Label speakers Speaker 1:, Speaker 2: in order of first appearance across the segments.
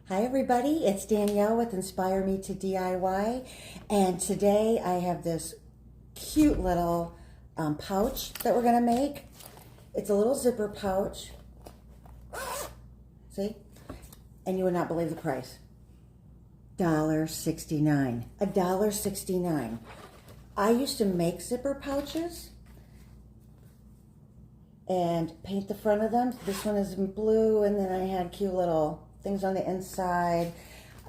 Speaker 1: Hi everybody, it's Danielle with Inspire Me to DIY, and today I have this cute little pouch that we're going to make. It's a little zipper pouch, see, and you would not believe the price. $1.69, $1.69. I used to make zipper pouches and paint the front of them. This one is in blue, and then I had cute little things on the inside.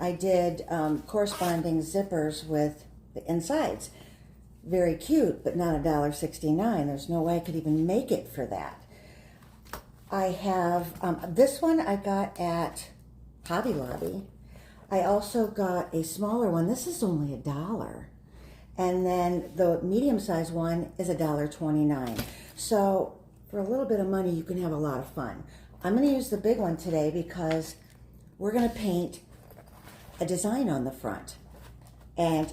Speaker 1: I did corresponding zippers with the insides. Very cute, but not $1.69. There's no way I could even make it for that. I have, this one I got at Hobby Lobby. I also got a smaller one. This is only $1. And then the medium-sized one is $1.29. So for a little bit of money, you can have a lot of fun. I'm going to use the big one today because we're going to paint a design on the front. And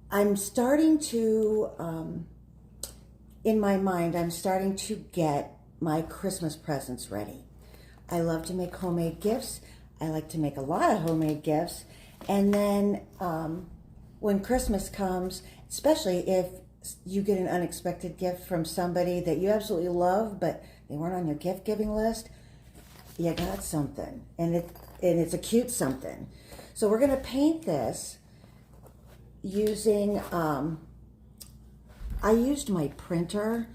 Speaker 1: I'm starting to, in my mind, I'm starting to get my Christmas presents ready. I love to make homemade gifts. I like to make a lot of homemade gifts. And then when Christmas comes, especially if you get an unexpected gift from somebody that you absolutely love, but they weren't on your gift giving list, you got something, and it's a cute something. So we're going to paint this using, I used my printer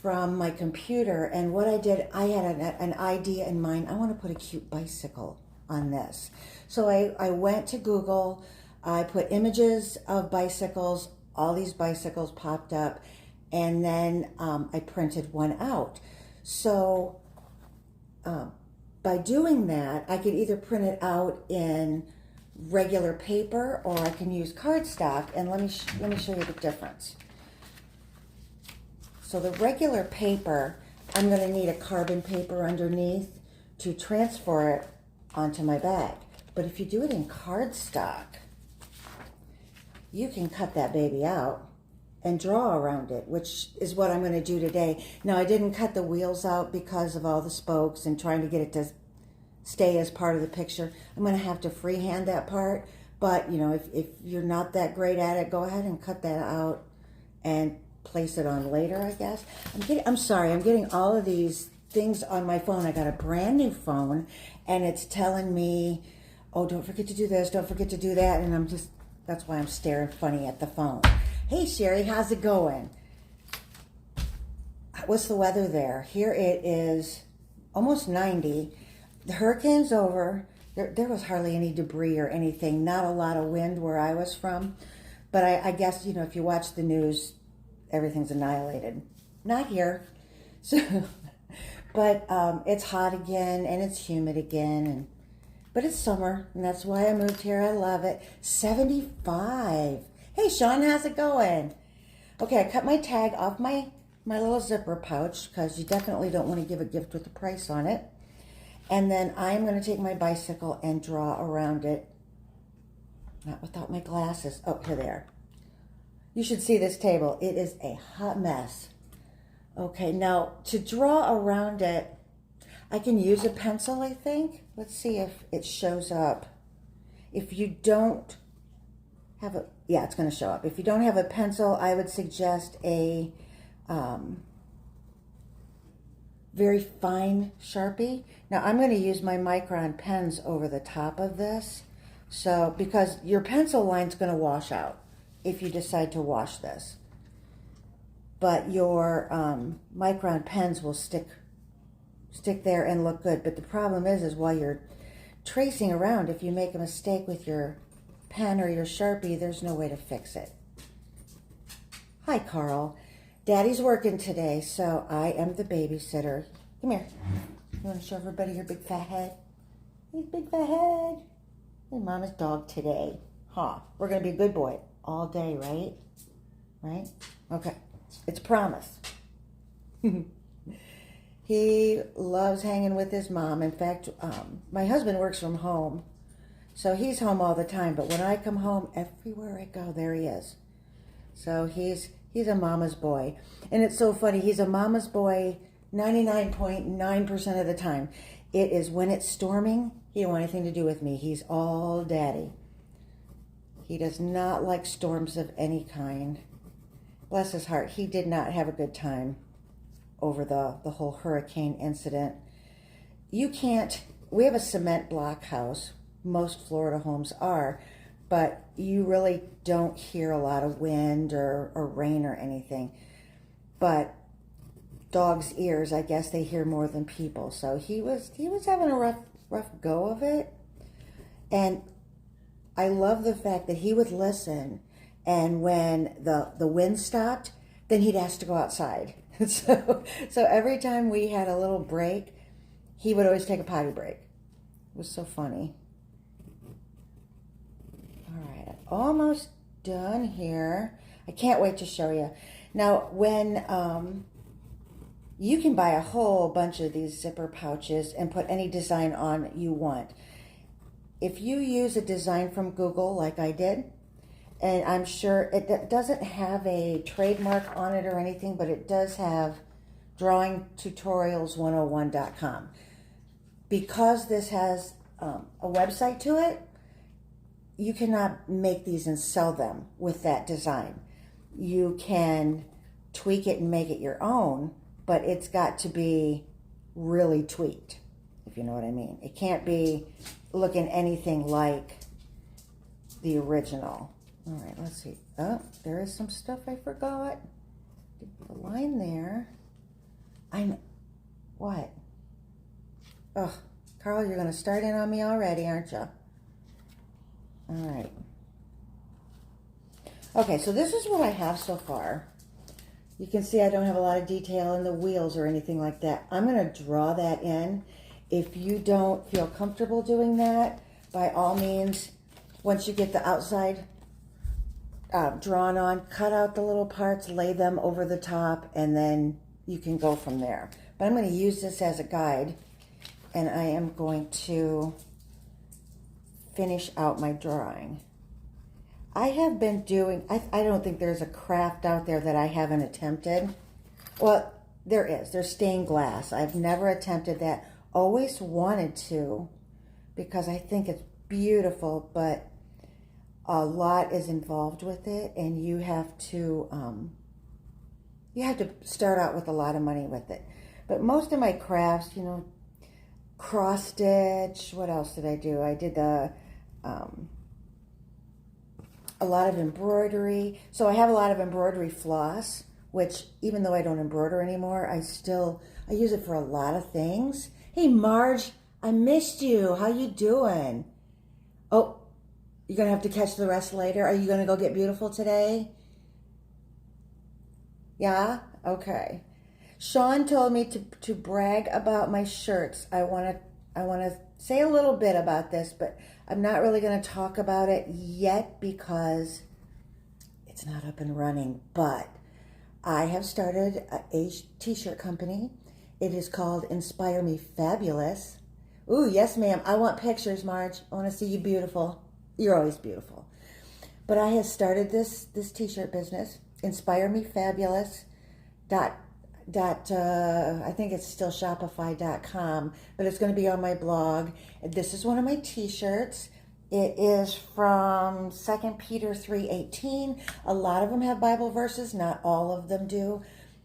Speaker 1: from my computer, and what I did, I had an idea in mind. I want to put a cute bicycle on this. So I went to Google, I put images of bicycles, all these bicycles popped up, and then I printed one out. So by doing that, I could either print it out in regular paper or I can use cardstock, and let me show you the difference. So the regular paper, I'm going to need a carbon paper underneath to transfer it onto my bag. But if you do it in cardstock, you can cut that baby out and draw around it, which is what I'm going to do today. Now, I didn't cut the wheels out because of all the spokes and trying to get it to stay as part of the picture. I'm going to have to freehand that part, but you know, if you're not that great at it, go ahead and cut that out and place it on later, I guess. I'm sorry, I'm getting all of these things on my phone. I got a brand new phone, and it's telling me, oh, don't forget to do this, don't forget to do that, and that's why I'm staring funny at the phone. Hey, Sherry, how's it going? What's the weather there? Here it is almost 90. The hurricane's over. There was hardly any debris or anything. Not a lot of wind where I was from. But I guess, you know, if you watch the news, everything's annihilated. Not here. So, but it's hot again, and it's humid again. But it's summer, and that's why I moved here. I love it. 75. Hey, Sean, how's it going? Okay, I cut my tag off my little zipper pouch because you definitely don't want to give a gift with a price on it. And then I'm going to take my bicycle and draw around it. Not without my glasses. Oh, here they are. You should see this table. It is a hot mess. Okay, now to draw around it, I can use a pencil, I think. Let's see if it shows up. If you don't have a, yeah, it's going to show up. If you don't have a pencil, I would suggest a very fine Sharpie. Now I'm going to use my Micron pens over the top of this. So, because your pencil line's going to wash out if you decide to wash this. But your Micron pens will stick there and look good. But the problem is while you're tracing around, if you make a mistake with your pen or your Sharpie, there's no way to fix it. Hi, Carl. Daddy's working today, so I am the babysitter. Come here. You want to show everybody your big fat head? Hey, big fat head. Hey, Mama's dog today. Huh. We're going to be a good boy all day, right? Right? Okay. It's a promise. He loves hanging with his mom. In fact, my husband works from home, so he's home all the time. But when I come home, everywhere I go, there he is. So he's a mama's boy. And it's so funny. He's a mama's boy 99.9% of the time. It is when it's storming He didn't want anything to do with me. He's all daddy. He does not like storms of any kind. Bless his heart, he did not have a good time over the whole hurricane incident. We have a cement block house. Most Florida homes are, but you really don't hear a lot of wind or rain or anything. But dogs' ears, I guess they hear more than people. So he was having a rough go of it. And I love the fact that he would listen, and when the wind stopped, then he'd ask to go outside. So every time we had a little break, he would always take a potty break. It was so funny. All right, almost done here. I can't wait to show you. Now, when you can buy a whole bunch of these zipper pouches and put any design on you want. If you use a design from Google like I did, and I'm sure it doesn't have a trademark on it or anything, but it does have drawingtutorials101.com. Because this has a website to it, you cannot make these and sell them with that design. You can tweak it and make it your own, but it's got to be really tweaked, if you know what I mean. It can't be looking anything like the original. All right, let's see. Oh, there is some stuff I forgot. The line there. What? Oh, Carl, you're going to start in on me already, aren't you? All right. Okay, so this is what I have so far. You can see I don't have a lot of detail in the wheels or anything like that. I'm going to draw that in. If you don't feel comfortable doing that, by all means, once you get the outside drawn on, cut out the little parts, lay them over the top, and then you can go from there. But I'm going to use this as a guide, and I am going to finish out my drawing. I have been doing, I don't think there's a craft out there that I haven't attempted. Well, there is. There's stained glass. I've never attempted that. Always wanted to, because I think it's beautiful, but a lot is involved with it, and you have to start out with a lot of money with it. But most of my crafts, cross stitch. What else did I do? I did a lot of embroidery. So I have a lot of embroidery floss, which even though I don't embroider anymore, I use it for a lot of things. Hey, Marge, I missed you. How you doing? Oh, you're going to have to catch the rest later. Are you going to go get beautiful today? Yeah? Okay. Sean told me to brag about my shirts. I want to say a little bit about this, but I'm not really going to talk about it yet because it's not up and running. But I have started a t-shirt company. It is called Inspire Me Fabulous. Ooh, yes, ma'am. I want pictures, Marge. I want to see you beautiful. You're always beautiful. But I have started this t-shirt business, Inspire Me Fabulous. I think it's still Shopify.com, but it's going to be on my blog. This is one of my t-shirts. It is from 2 Peter 3:18. A lot of them have Bible verses. Not all of them do.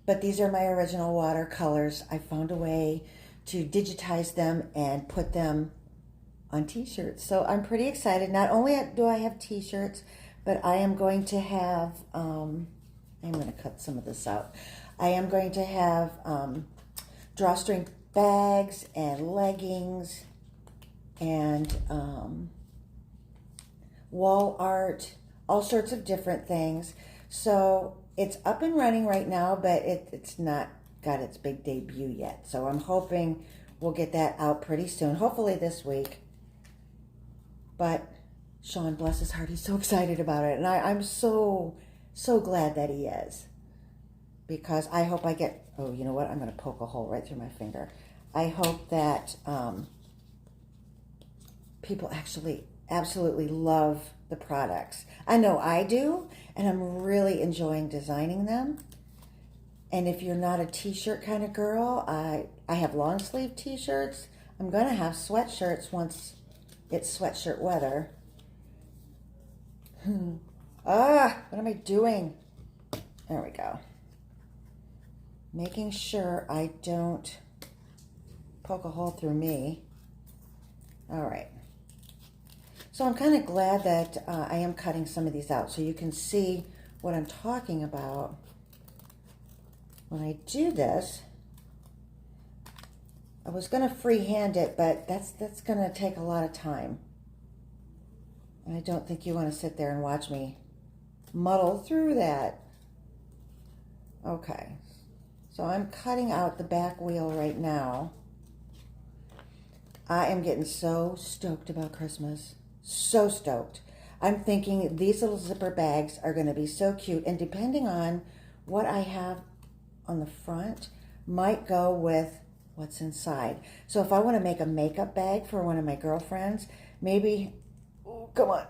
Speaker 1: But these are my original watercolors. I found a way to digitize them and put them on t-shirts. So I'm pretty excited. Not only do I have t-shirts, but I am going to have, I'm going to cut some of this out. I am going to have drawstring bags and leggings and wall art, all sorts of different things. So it's up and running right now, but it's not got its big debut yet. So I'm hoping we'll get that out pretty soon, hopefully this week. But Sean, bless his heart, he's so excited about it. And I'm so glad that he is. Because I hope I get, oh, you know what? I'm going to poke a hole right through my finger. I hope that people actually absolutely love the products. I know I do, and I'm really enjoying designing them. And if you're not a t-shirt kind of girl, I have long sleeve t-shirts. I'm going to have sweatshirts once it's sweatshirt weather. What am I doing? There we go. Making sure I don't poke a hole through me. All right. So I'm kind of glad that I am cutting some of these out so you can see what I'm talking about. When I do this, I was going to freehand it, but that's going to take a lot of time. And I don't think you want to sit there and watch me muddle through that. Okay. So I'm cutting out the back wheel right now. I am getting so stoked about Christmas. So stoked. I'm thinking these little zipper bags are going to be so cute. And depending on what I have on the front, might go with what's inside. So if I want to make a makeup bag for one of my girlfriends, maybe, oh, come on,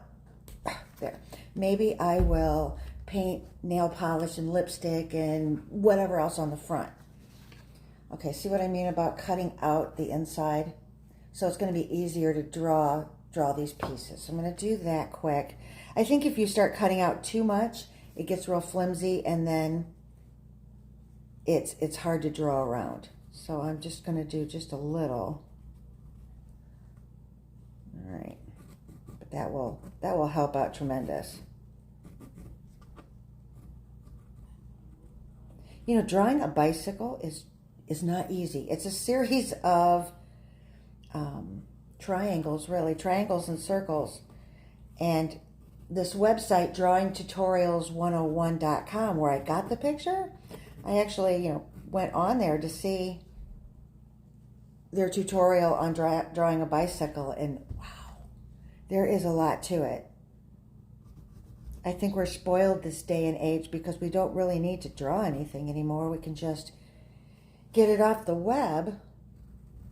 Speaker 1: there. Maybe I will paint nail polish and lipstick and whatever else on the front. Okay, see what I mean about cutting out the inside? So it's going to be easier to draw these pieces. So I'm going to do that quick. I think if you start cutting out too much, it gets real flimsy and then it's hard to draw around. So I'm just going to do just a little. All right. But that will help out tremendous. You know, drawing a bicycle is not easy. It's a series of triangles, really, triangles and circles. And this website, drawingtutorials101.com, where I got the picture, I actually, went on there to see their tutorial on drawing a bicycle, and wow, there is a lot to it. I think we're spoiled this day and age because we don't really need to draw anything anymore. We can just get it off the web,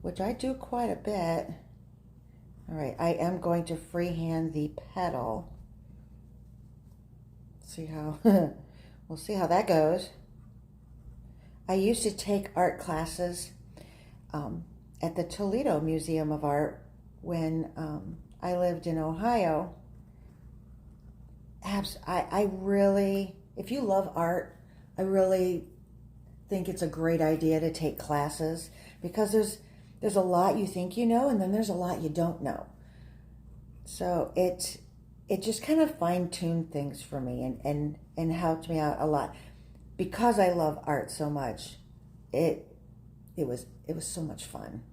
Speaker 1: which I do quite a bit. All right, I am going to freehand the pedal. See how, we'll see how that goes. I used to take art classes at the Toledo Museum of Art when I lived in Ohio. I really, if you love art, I really think it's a great idea to take classes because there's a lot you think you know and then there's a lot you don't know. So it just kind of fine-tuned things for me and helped me out a lot. Because I love art so much, it was so much fun.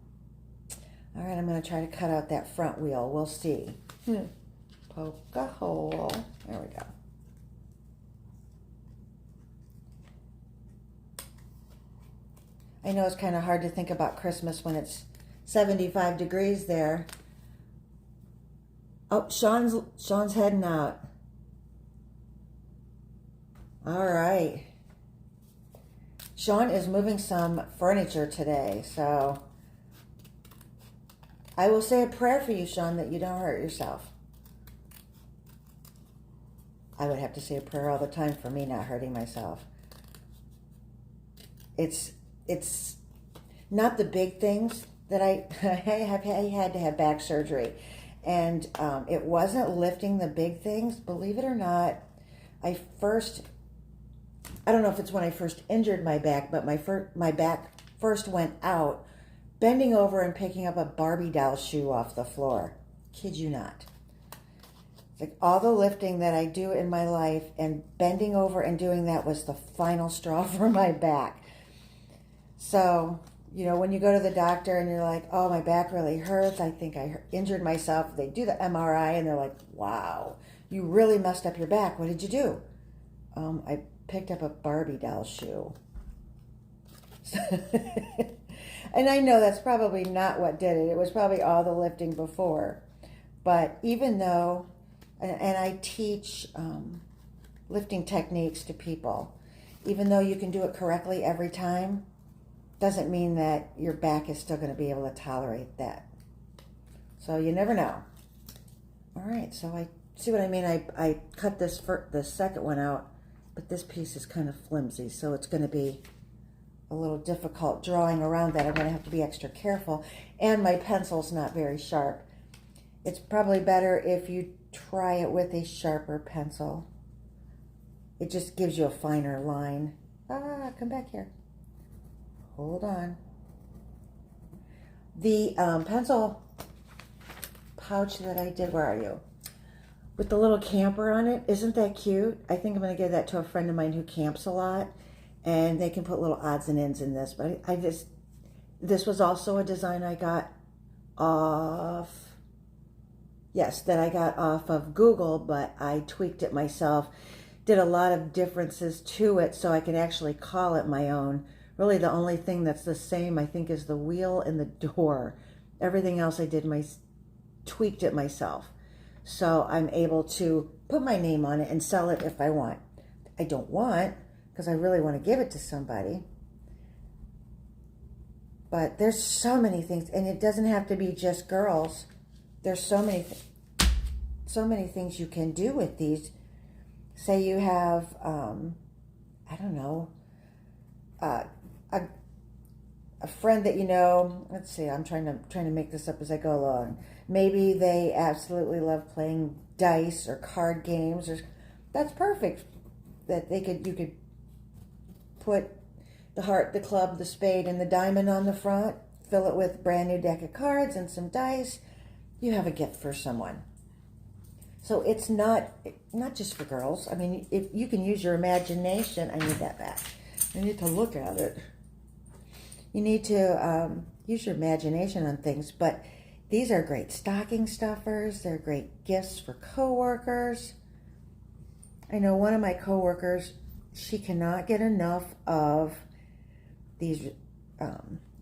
Speaker 1: All right, I'm going to try to cut out that front wheel. We'll see. Poke a hole. There we go. I know it's kind of hard to think about Christmas when it's 75 degrees there. Oh, Sean's heading out. All right. Sean is moving some furniture today, so I will say a prayer for you, Sean, that you don't hurt yourself. I would have to say a prayer all the time for me not hurting myself. It's not the big things that I had to have back surgery, and it wasn't lifting the big things. Believe it or not, I don't know if it's when I first injured my back, but my back first went out bending over and picking up a Barbie doll shoe off the floor. Kid you not. It's like all the lifting that I do in my life and bending over and doing that was the final straw for my back. So, when you go to the doctor and you're like, oh, my back really hurts, I think I injured myself. They do the MRI and they're like, wow, you really messed up your back. What did you do? I picked up a Barbie doll shoe. And I know that's probably not what did it. It was probably all the lifting before. But even though, and I teach lifting techniques to people, even though you can do it correctly every time, doesn't mean that your back is still going to be able to tolerate that. So you never know. All right, so I see what I mean. I cut the second one out, but this piece is kind of flimsy, so it's going to be a little difficult drawing around that. I'm going to have to be extra careful. And my pencil's not very sharp. It's probably better if you try it with a sharper pencil. It just gives you a finer line. Come back here. Hold on. The pencil pouch that I did, where are you? With the little camper on it, isn't that cute? I think I'm going to give that to a friend of mine who camps a lot, and they can put little odds and ends in this. But this was also a design I got off, that I got off of Google, but I tweaked it myself, did a lot of differences to it so I could actually call it my own. Really the only thing that's the same, I think, is the wheel and the door. Everything else I did tweaked it myself. So I'm able to put my name on it and sell it if I want. I don't want, because I really want to give it to somebody. But there's so many things, and it doesn't have to be just girls. There's so many things you can do with these. Say you have, I don't know, a friend that you know. Let's see, I'm trying to make this up as I go along. Maybe they absolutely love playing dice or card games, or that's perfect. That you could put the heart, the club, the spade, and the diamond on the front. Fill it with a brand new deck of cards and some dice. You have a gift for someone. So it's not just for girls. I mean, if you can use your imagination. I need that back. I need to look at it. You need to use your imagination on things, but these are great stocking stuffers. They're great gifts for coworkers. I know one of my coworkers, she cannot get enough of these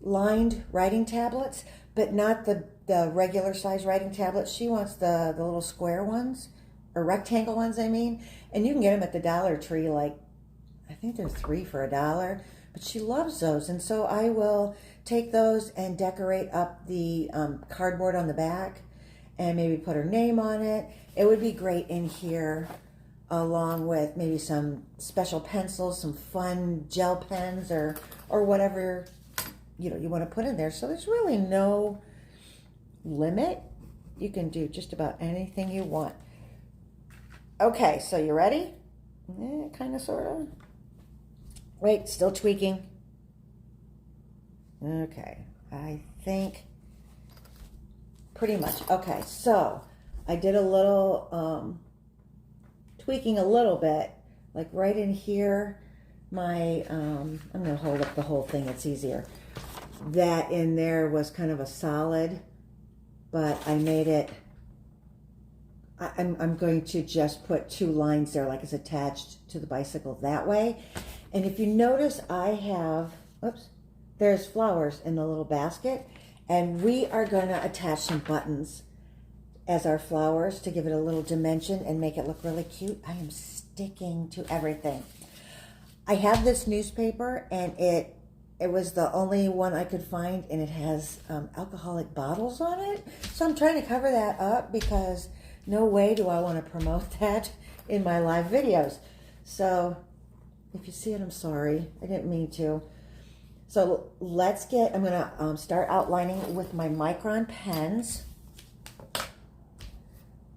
Speaker 1: lined writing tablets, but not the regular size writing tablets. She wants the little square ones, or rectangle ones, I mean. And you can get them at the Dollar Tree, like, I think they're 3 for $1. But she loves those, and so I will take those and decorate up the cardboard on the back and maybe put her name on it. It would be great in here, along with maybe some special pencils, some fun gel pens, or whatever you want to put in there. So there's really no limit. You can do just about anything you want. Okay, so you ready? Kind of, sort of. Wait, still tweaking. Okay, I think pretty much. Okay, so I did a little tweaking a little bit, like right in here. I'm going to hold up the whole thing, it's easier. That in there was kind of a solid, but I made it, I'm going to just put 2 lines there, like it's attached to the bicycle that way. And if you notice, I have, there's flowers in the little basket, and we are going to attach some buttons as our flowers to give it a little dimension and make it look really cute. I am sticking to everything. I have this newspaper, and it was the only one I could find, and it has alcoholic bottles on it. So I'm trying to cover that up, because no way do I want to promote that in my live videos. So if you see it, I'm sorry. I didn't mean to. So I'm going to start outlining with my Micron pens.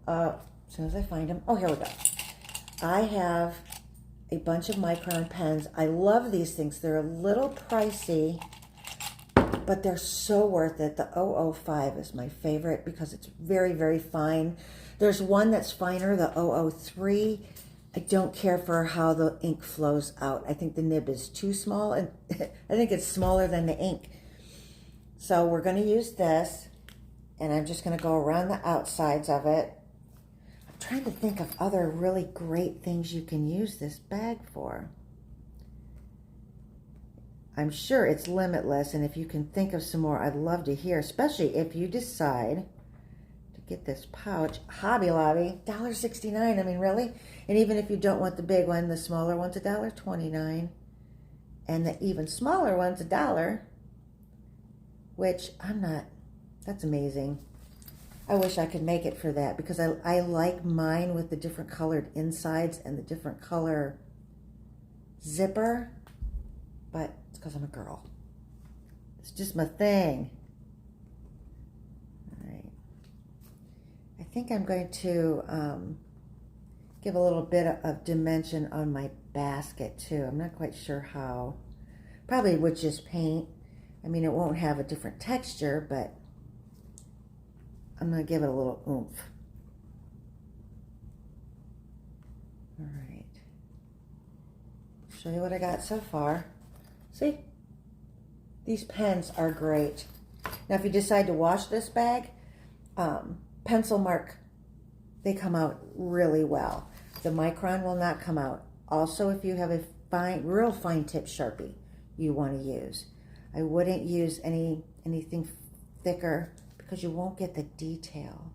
Speaker 1: As soon as I find them. Oh, here we go. I have a bunch of Micron pens. I love these things. They're a little pricey, but they're so worth it. The 005 is my favorite because it's very, very fine. There's one that's finer, the 003. I don't care for how the ink flows out. I think the nib is too small, and I think it's smaller than the ink. So we're going to use this, and I'm just going to go around the outsides of it. I'm trying to think of other really great things you can use this bag for. I'm sure it's limitless, and if you can think of some more, I'd love to hear, especially if you decide to get this pouch. Hobby Lobby, $1.69. I mean, really? And even if you don't want the big one, the smaller one's $1.29. And the even smaller one's $1, which that's amazing. I wish I could make it for that, because I like mine with the different colored insides and the different color zipper. but it's because I'm a girl. It's just my thing. All right. I think I'm going to give a little bit of dimension on my basket too. I'm not quite sure how. Probably with just paint. I mean, it won't have a different texture, but I'm going to give it a little oomph. All right. Show you what I got so far. See? These pens are great. Now, if you decide to wash this bag, pencil mark, they come out really well. The Micron will not come out. Also, if you have a real fine tip Sharpie you want to use. I wouldn't use anything thicker because you won't get the detail.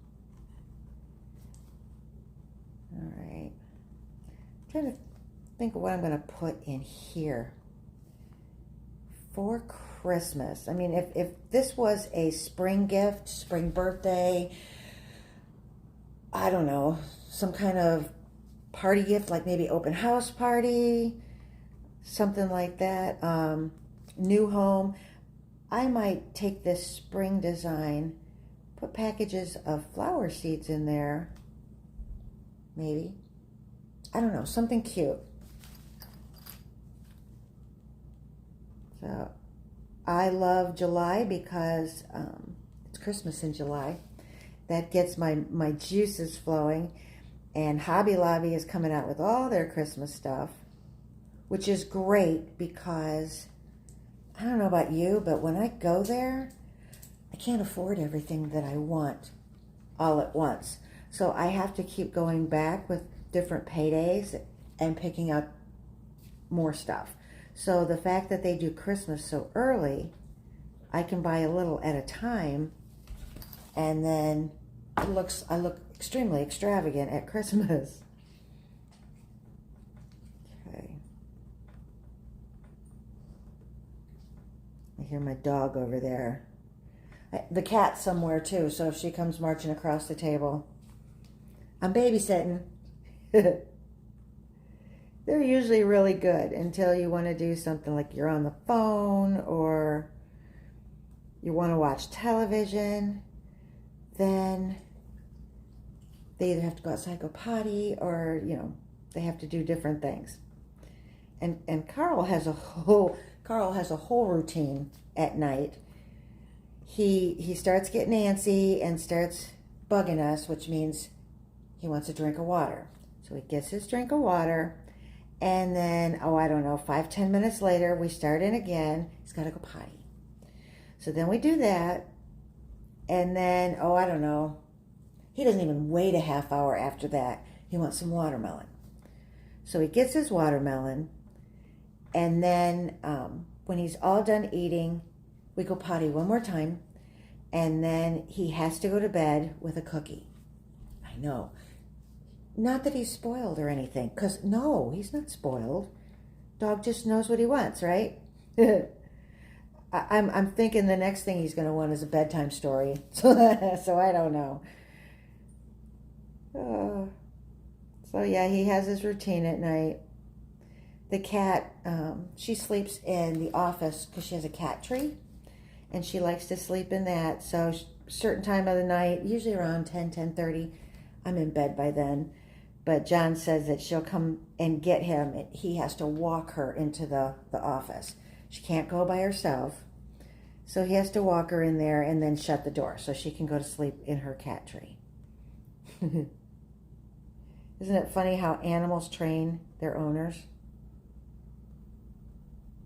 Speaker 1: All right. I'm trying to think of what I'm going to put in here for Christmas. I mean, if this was a spring gift, spring birthday, I don't know, some kind of party gift, like maybe open house party, something like that, new home, I might take this spring design, put packages of flower seeds in there, maybe. I don't know, something cute. So I love July because it's Christmas in July. That gets my juices flowing. And Hobby Lobby is coming out with all their Christmas stuff, which is great because, I don't know about you, but when I go there, I can't afford everything that I want all at once. So I have to keep going back with different paydays and picking out more stuff. So the fact that they do Christmas so early, I can buy a little at a time, and then I look extremely extravagant at Christmas. Okay. I hear my dog over there. The cat's somewhere too, so if she comes marching across the table, I'm babysitting. They're usually really good until you want to do something like you're on the phone or you want to watch television. Then they either have to go outside, go potty, or, you know, they have to do different things. And Carl has a whole routine at night. He starts getting antsy and starts bugging us, which means he wants a drink of water. So he gets his drink of water, and then, I don't know, 5-10 minutes later, we start in again. He's got to go potty. So then we do that, and then, I don't know, he doesn't even wait a half hour after that. He wants some watermelon. So he gets his watermelon, and then when he's all done eating, we go potty one more time, and then he has to go to bed with a cookie. I know. Not that he's spoiled or anything, because no, he's not spoiled. Dog just knows what he wants, right? I'm thinking the next thing he's going to want is a bedtime story. So I don't know. So yeah, he has his routine at night. The cat, she sleeps in the office because she has a cat tree, and she likes to sleep in that. So certain time of the night, usually around 10:30, I'm in bed by then. But John says that she'll come and get him. He has to walk her into the office. She can't go by herself. So he has to walk her in there and then shut the door so she can go to sleep in her cat tree. Isn't it funny how animals train their owners?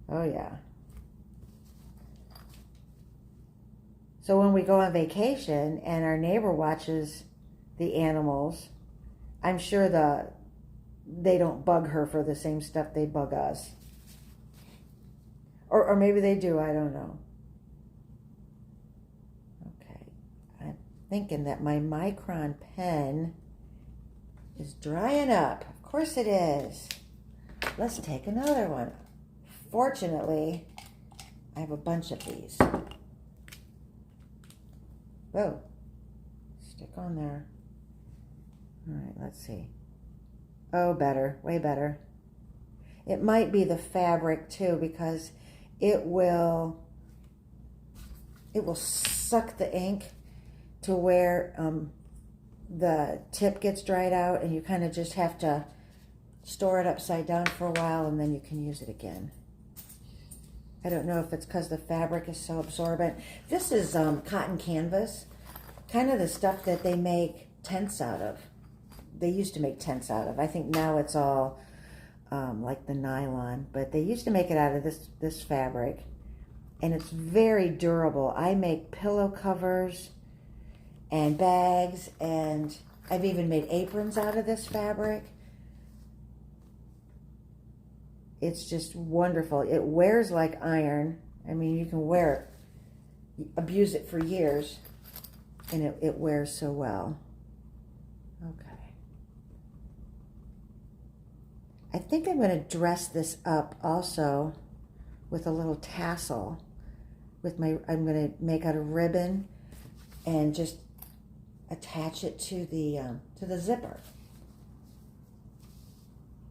Speaker 1: Oh, yeah. So when we go on vacation and our neighbor watches the animals, I'm sure they don't bug her for the same stuff they bug us. Or maybe they do, I don't know. Okay, I'm thinking that my Micron pen is drying up. Of course it is. Let's take another one. Fortunately, I have a bunch of these. Whoa, stick on there. All right, let's see. Oh, better, way better. It might be the fabric too, because it will suck the ink to where the tip gets dried out, and you kind of just have to store it upside down for a while, and then you can use it again. I don't know if it's because the fabric is so absorbent. This is cotton canvas, kind of the stuff that they make tents out of. They used to make tents out of. I think now it's all like the nylon, but they used to make it out of this fabric, and it's very durable. I make pillow covers and bags, and I've even made aprons out of this fabric. It's just wonderful. It wears like iron. I mean, you can wear it, abuse it for years, and it wears so well. Okay. I think I'm going to dress this up also with a little tassel. I'm going to make out a ribbon and just attach it to the zipper.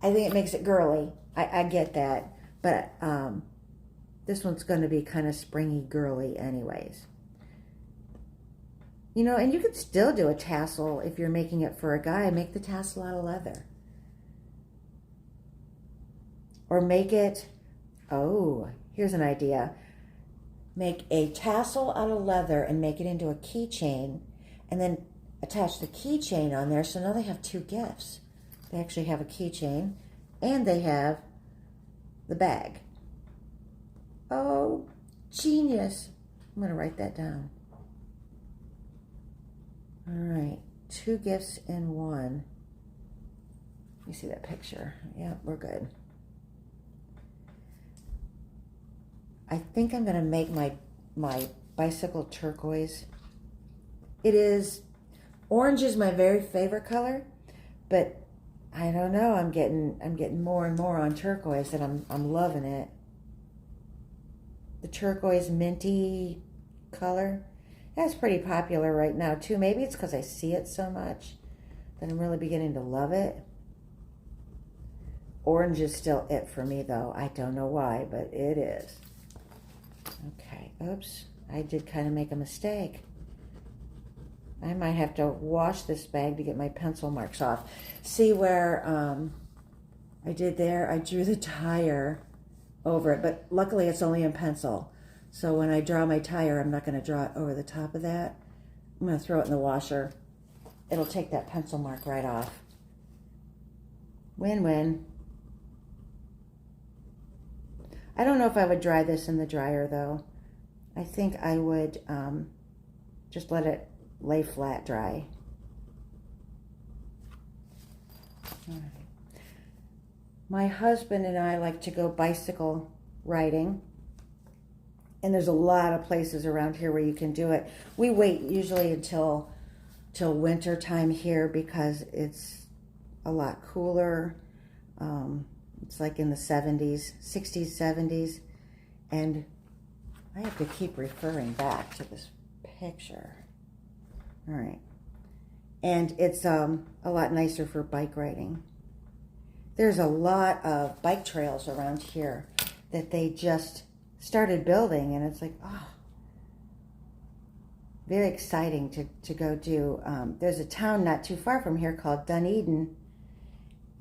Speaker 1: I think it makes it girly. I get that, but this one's going to be kind of springy girly anyways. You know, and you could still do a tassel if you're making it for a guy. Make the tassel out of leather. Or make it, oh, here's an idea. Make a tassel out of leather and make it into a keychain, and then attach the keychain on there, so now they have two gifts. They actually have a keychain, and they have the bag. Oh, genius. I'm going to write that down. All right, two gifts in one. You see that picture? Yeah, we're good. I think I'm going to make my bicycle turquoise. Orange is my very favorite color, but I don't know. I'm getting more and more on turquoise, and I'm loving it. The turquoise minty color, that's pretty popular right now too. Maybe it's because I see it so much that I'm really beginning to love it. Orange is still it for me though. I don't know why, but it is. Okay, oops, I did kind of make a mistake. I might have to wash this bag to get my pencil marks off. See where I did there? I drew the tire over it, but luckily it's only in pencil. So when I draw my tire, I'm not going to draw it over the top of that. I'm going to throw it in the washer. It'll take that pencil mark right off. Win-win. I don't know if I would dry this in the dryer though. I think I would just let it lay flat dry. All right. My husband and I like to go bicycle riding, and there's a lot of places around here where you can do it. We wait usually until winter time here because it's a lot cooler. It's like in the 70s, 60s, 70s, and I have to keep referring back to this picture. All right. And it's a lot nicer for bike riding. There's a lot of bike trails around here that they just started building, and it's like, oh, very exciting to go do. There's a town not too far from here called Dunedin,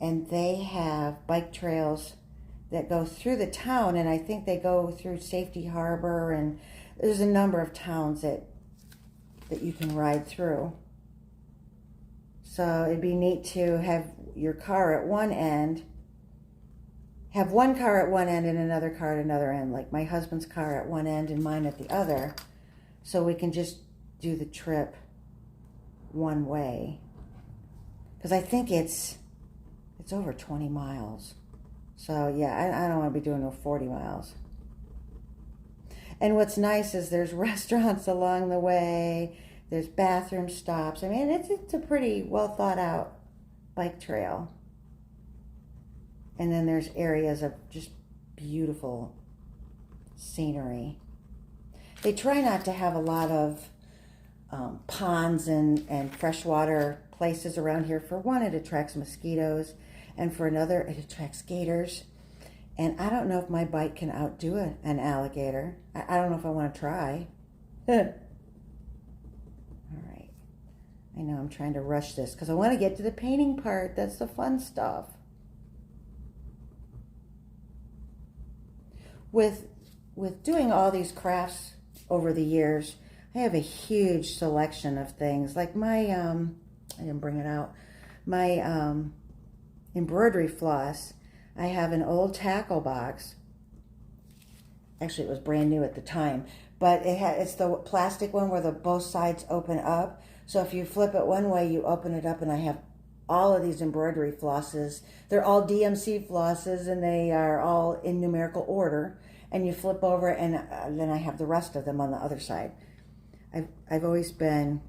Speaker 1: and they have bike trails that go through the town, and I think they go through Safety Harbor, and there's a number of towns that you can ride through. So it'd be neat to have your car at one end, have one car at one end and another car at another end, like my husband's car at one end and mine at the other, so we can just do the trip one way. Because I think it's over 20 miles. So yeah, I don't want to be doing no 40 miles. And what's nice is there's restaurants along the way, there's bathroom stops. I mean, it's a pretty well thought out bike trail. And then there's areas of just beautiful scenery. They try not to have a lot of ponds and freshwater places around here. For one, it attracts mosquitoes, and for another, it attracts gators. And I don't know if my bite can outdo an alligator. I don't know if I want to try. All right. I know I'm trying to rush this because I want to get to the painting part. That's the fun stuff. With doing all these crafts over the years, I have a huge selection of things. Like my, I didn't bring it out, my embroidery floss. I have an old tackle box. Actually, it was brand new at the time, but it's the plastic one where both sides open up. So if you flip it one way, you open it up, and I have all of these embroidery flosses. They're all DMC flosses, and they are all in numerical order. And you flip over, and then I have the rest of them on the other side. I've always been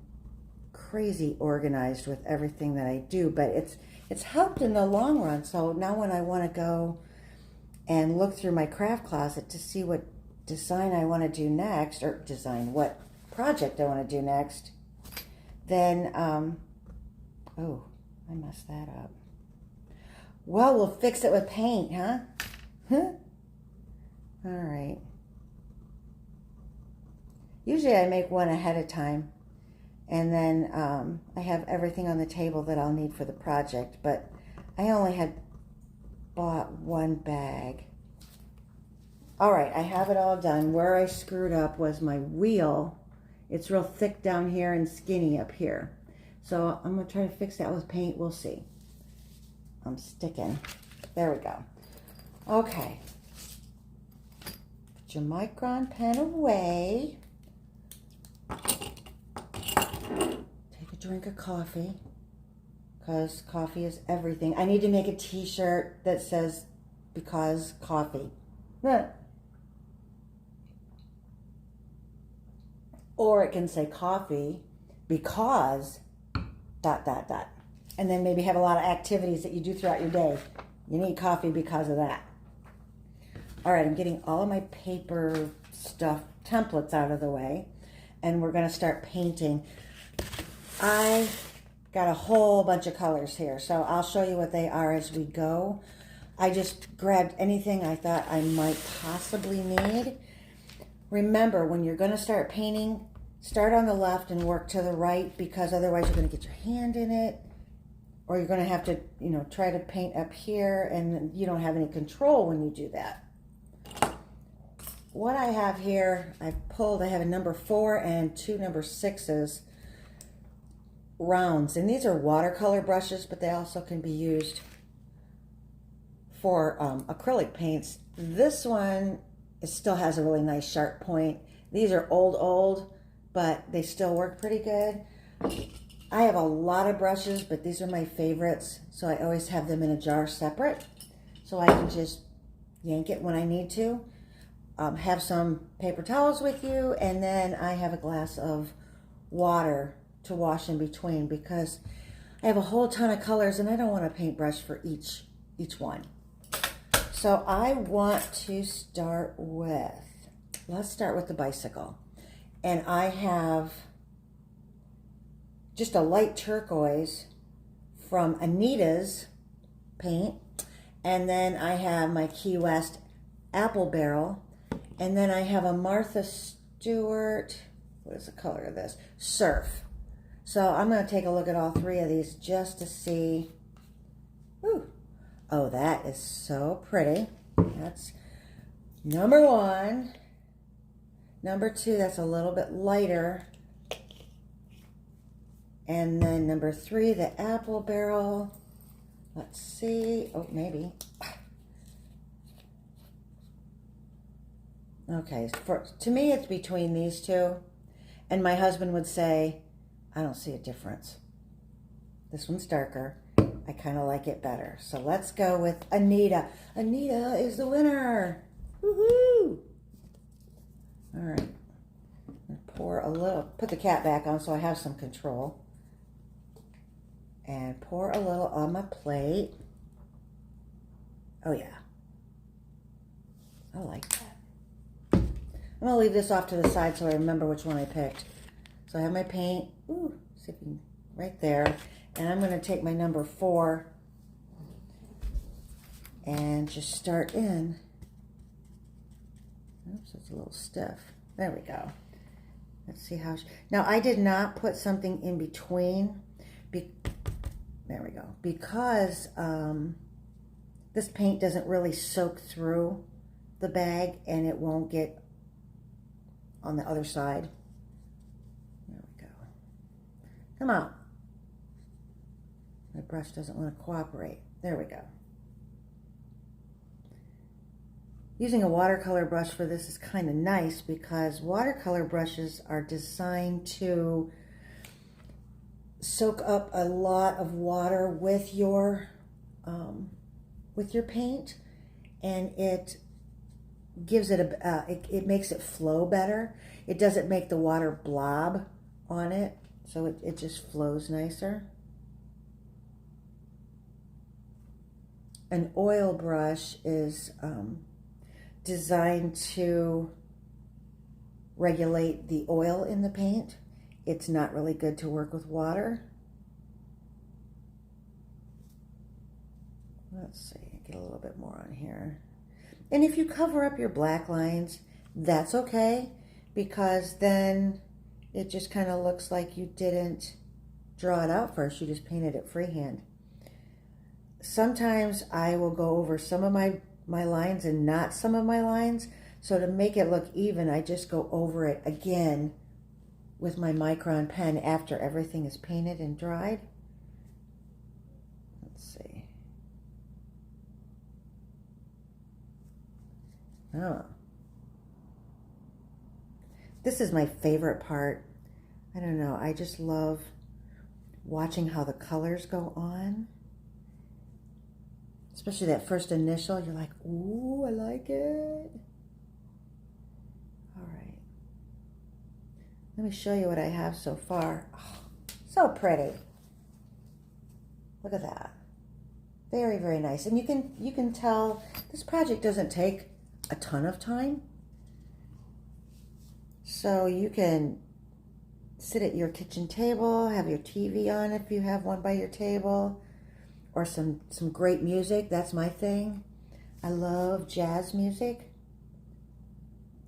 Speaker 1: crazy organized with everything that I do, but it's helped in the long run. So now when I want to go and look through my craft closet to see what design I want to do next, or what project I want to do next, then, oh, I messed that up. Well, we'll fix it with paint, huh? All right. Usually I make one ahead of time, and then I have everything on the table that I'll need for the project, but I only had bought one bag. All right, I have it all done. Where I screwed up was my wheel. It's real thick down here and skinny up here. So I'm going to try to fix that with paint. We'll see. I'm sticking. There we go. Okay. Put your Micron pen away. Take a drink of coffee, because coffee is everything. I need to make a t-shirt that says, because coffee. Or it can say coffee because ... And then maybe have a lot of activities that you do throughout your day. You need coffee because of that. All right, I'm getting all of my paper stuff, templates out of the way, and we're going to start painting. I got a whole bunch of colors here, so I'll show you what they are as we go. I just grabbed anything I thought I might possibly need. Remember, when you're going to start painting, start on the left and work to the right, because otherwise you're going to get your hand in it, or you're going to have to, try to paint up here, and you don't have any control when you do that. What I have here, I have a number 4 and 2 number 6s rounds, and these are watercolor brushes, but they also can be used for acrylic paints. This one still has a really nice sharp point. These are old, but they still work pretty good. I have a lot of brushes, but these are my favorites, so I always have them in a jar separate, so I can just yank it when I need to. Have some paper towels with you, and then I have a glass of water to wash in between, because I have a whole ton of colors and I don't want a paintbrush for each one. So I want to start with, let's start with the bicycle. And I have just a light turquoise from Anita's paint, and then I have my Key West Apple Barrel, and then I have a Martha Stewart, what is the color of this? Surf. So I'm going to take a look at all 3 of these just to see. Ooh. Oh, that is so pretty. That's number 1. Number 2, that's a little bit lighter. And then number 3, the Apple Barrel. Let's see. Oh, maybe. Okay, to me it's between these 2. And my husband would say, I don't see a difference. This one's darker. I kind of like it better. So let's go with Anita. Anita is the winner. Woohoo! All right. Pour a little, put the cap back on so I have some control. And pour a little on my plate. Oh yeah. I like that. I'm going to leave this off to the side so I remember which one I picked. So I have my paint. Ooh, see if you can, right there. And I'm going to take my number 4 and just start in Oops, it's a little stiff. There we go. Let's see how now I did not put something in between. There we go. Because this paint doesn't really soak through the bag and it won't get on the other side. There we go. Come on. My brush doesn't want to cooperate. There we go. Using a watercolor brush for this is kind of nice because watercolor brushes are designed to soak up a lot of water with your paint, and it gives it it makes it flow better. It doesn't make the water blob on it, so it just flows nicer. An oil brush is designed to regulate the oil in the paint. It's not really good to work with water. Let's see, get a little bit more on here. And if you cover up your black lines, that's okay, because then it just kind of looks like you didn't draw it out first. You just painted it freehand. Sometimes I will go over some of my lines and not some of my lines. So to make it look even, I just go over it again with my Micron pen after everything is painted and dried. Let's see. Oh. This is my favorite part. I don't know, I just love watching how the colors go on. Especially that first initial, you're like, ooh, I like it. All right. Let me show you what I have so far. Oh, so pretty. Look at that. Very, very nice. And you can tell this project doesn't take a ton of time. So you can sit at your kitchen table, have your TV on if you have one by your table, or some great music. That's my thing. I love jazz music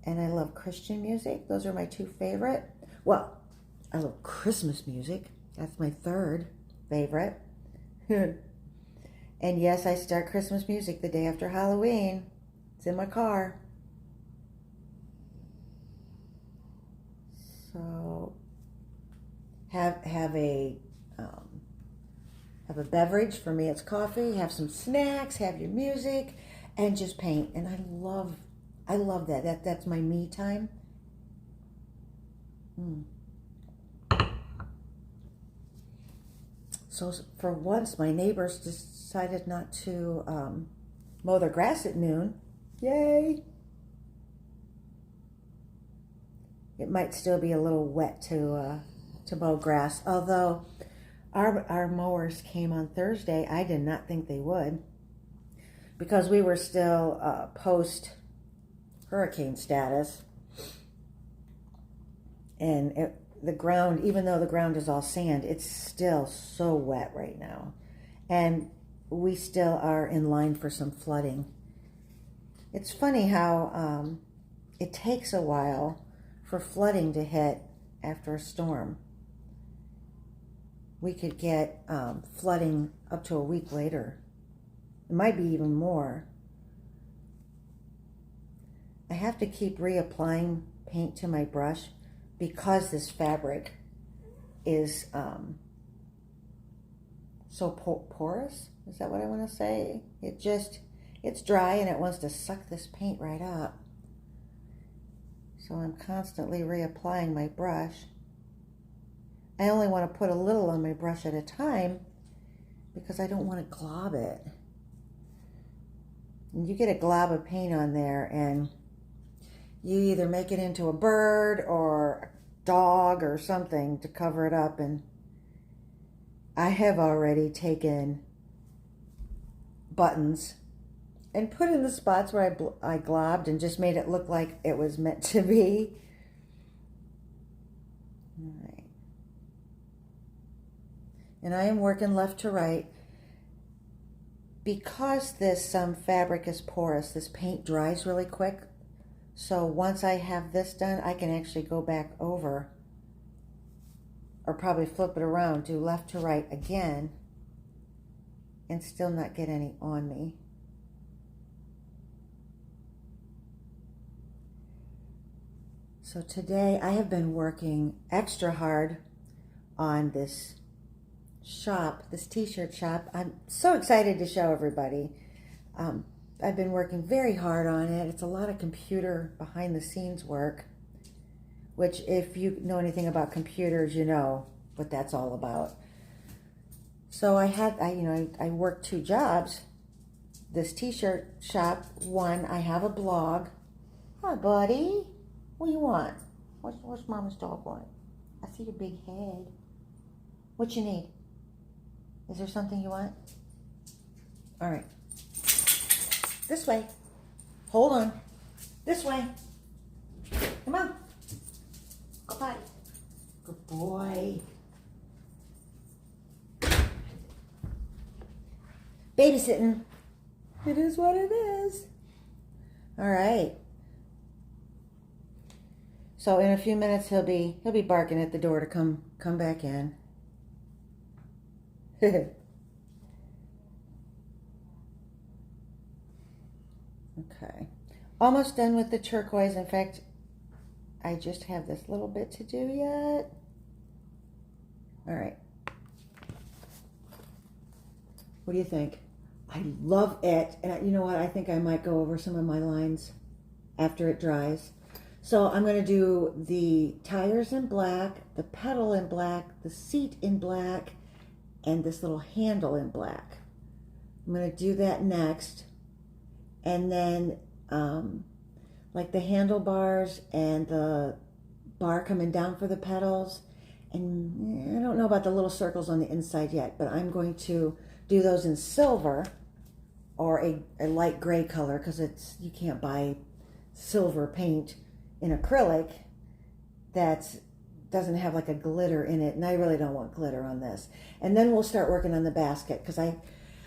Speaker 1: and I love Christian music. Those are my two favorite. Well, I love Christmas music. That's my third favorite. And yes, I start Christmas music the day after Halloween. It's in my car. So have a beverage. For me, it's coffee. Have some snacks. Have your music, and just paint. And I love that. That's my me time. So for once, my neighbors decided not to mow their grass at noon. Yay! It might still be a little wet to mow grass, although our mowers came on Thursday. I did not think they would, because we were still post hurricane status, and the ground, even though the ground is all sand, it's still so wet right now, and we still are in line for some flooding. It's funny how it takes a while for flooding to hit after a storm. We could get flooding up to a week later. It might be even more. I have to keep reapplying paint to my brush because this fabric is so porous. Is that what I want to say? It's dry and it wants to suck this paint right up. So I'm constantly reapplying my brush. I only want to put a little on my brush at a time because I don't want to glob it. And you get a glob of paint on there and you either make it into a bird or a dog or something to cover it up. And I have already taken buttons and put in the spots where I globbed and just made it look like it was meant to be. All right. And I am working left to right. Because this fabric is porous, this paint dries really quick. So once I have this done, I can actually go back over, or probably flip it around, do left to right again, and still not get any on me. So today I have been working extra hard on this shop, this t-shirt shop. I'm so excited to show everybody. I've been working very hard on it. It's a lot of computer behind the scenes work, which if you know anything about computers, you know what that's all about. So I worked 2 jobs. This t-shirt shop, one, I have a blog. Hi, buddy. What do you want? What's Mama's dog want? I see your big head. What you need? Is there something you want? All right. This way. Hold on. This way. Come on. Go potty. Good boy. Babysitting. It is what it is. All right. So in a few minutes he'll be barking at the door to come back in. Okay. Almost done with the turquoise. In fact, I just have this little bit to do yet. All right. What do you think? I love it. And you know what? I think I might go over some of my lines after it dries. So I'm going to do the tires in black, the pedal in black, the seat in black, and this little handle in black. I'm going to do that next. And then like the handlebars and the bar coming down for the pedals. And I don't know about the little circles on the inside yet, but I'm going to do those in silver or a light gray color, because you can't buy silver paint in acrylic that doesn't have like a glitter in it, and I really don't want glitter on this. And then we'll start working on the basket, because I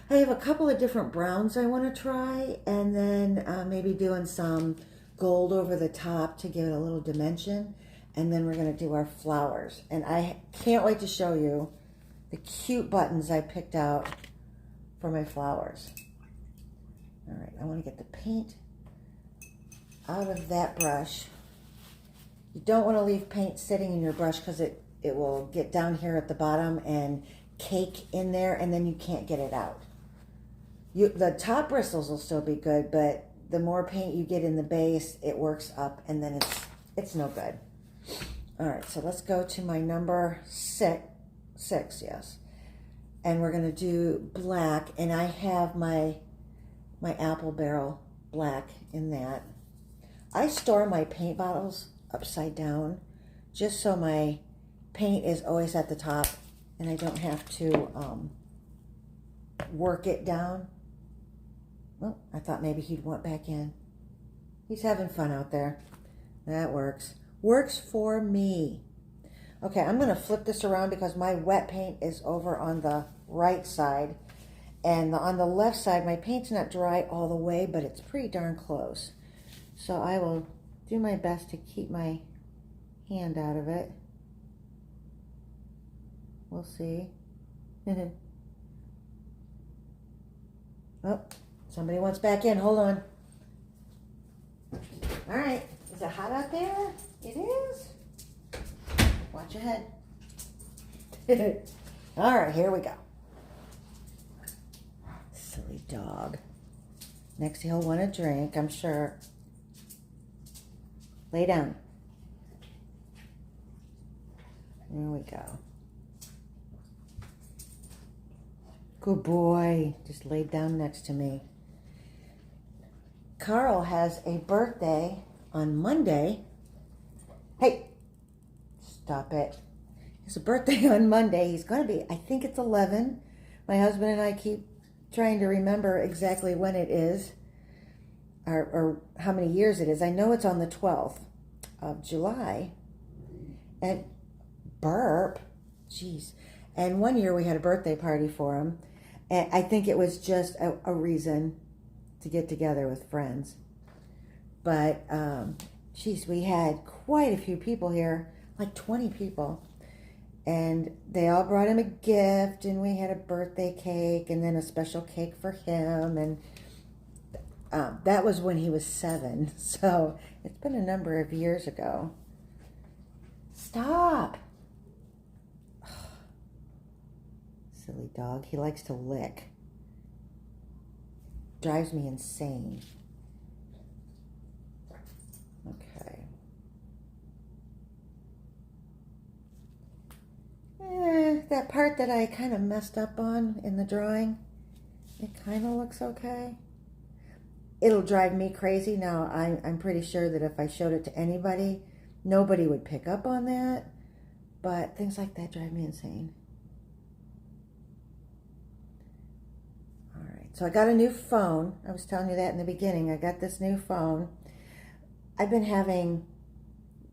Speaker 1: have a couple of different browns I want to try, and then maybe doing some gold over the top to give it a little dimension. And then we're going to do our flowers. And I can't wait to show you the cute buttons I picked out for my flowers. All right, I want to get the paint out of that brush. You don't want to leave paint sitting in your brush, because it will get down here at the bottom and cake in there, and then you can't get it out. The top bristles will still be good, but the more paint you get in the base, it works up, and then it's no good. All right, so let's go to my number six, yes. And we're going to do black, and I have my apple barrel black in that. I store my paint bottles upside down just so my paint is always at the top and I don't have to work it down. Well, I thought maybe he'd want back in. He's having fun out there. That works. Works for me. Okay, I'm going to flip this around because my wet paint is over on the right side. And on the left side, my paint's not dry all the way, but it's pretty darn close. So I will do my best to keep my hand out of it. We'll see. Oh, somebody wants back in. Hold on. All right. Is it hot out there? It is. Watch your head. All right, here we go. Silly dog. Next he'll want a drink, I'm sure. Lay down. There we go. Good boy. Just laid down next to me. Carl has a birthday on Monday. Hey, stop it. It's a birthday on Monday. He's going to be, I think it's 11. My husband and I keep trying to remember exactly when it is, or how many years it is. I know it's on the 12th of July. And burp, jeez. And one year we had a birthday party for him. And I think it was just a reason to get together with friends. But, geez, we had quite a few people here, like 20 people. And they all brought him a gift, and we had a birthday cake and then a special cake for him. And that was when he was 7. So it's been a number of years ago. Stop. Silly dog. He likes to lick. Drives me insane. Okay. That part that I kind of messed up on in the drawing, it kind of looks okay. It'll drive me crazy. Now, I'm pretty sure that if I showed it to anybody, nobody would pick up on that. But things like that drive me insane. All right. So I got a new phone. I was telling you that in the beginning. I got this new phone. I've been having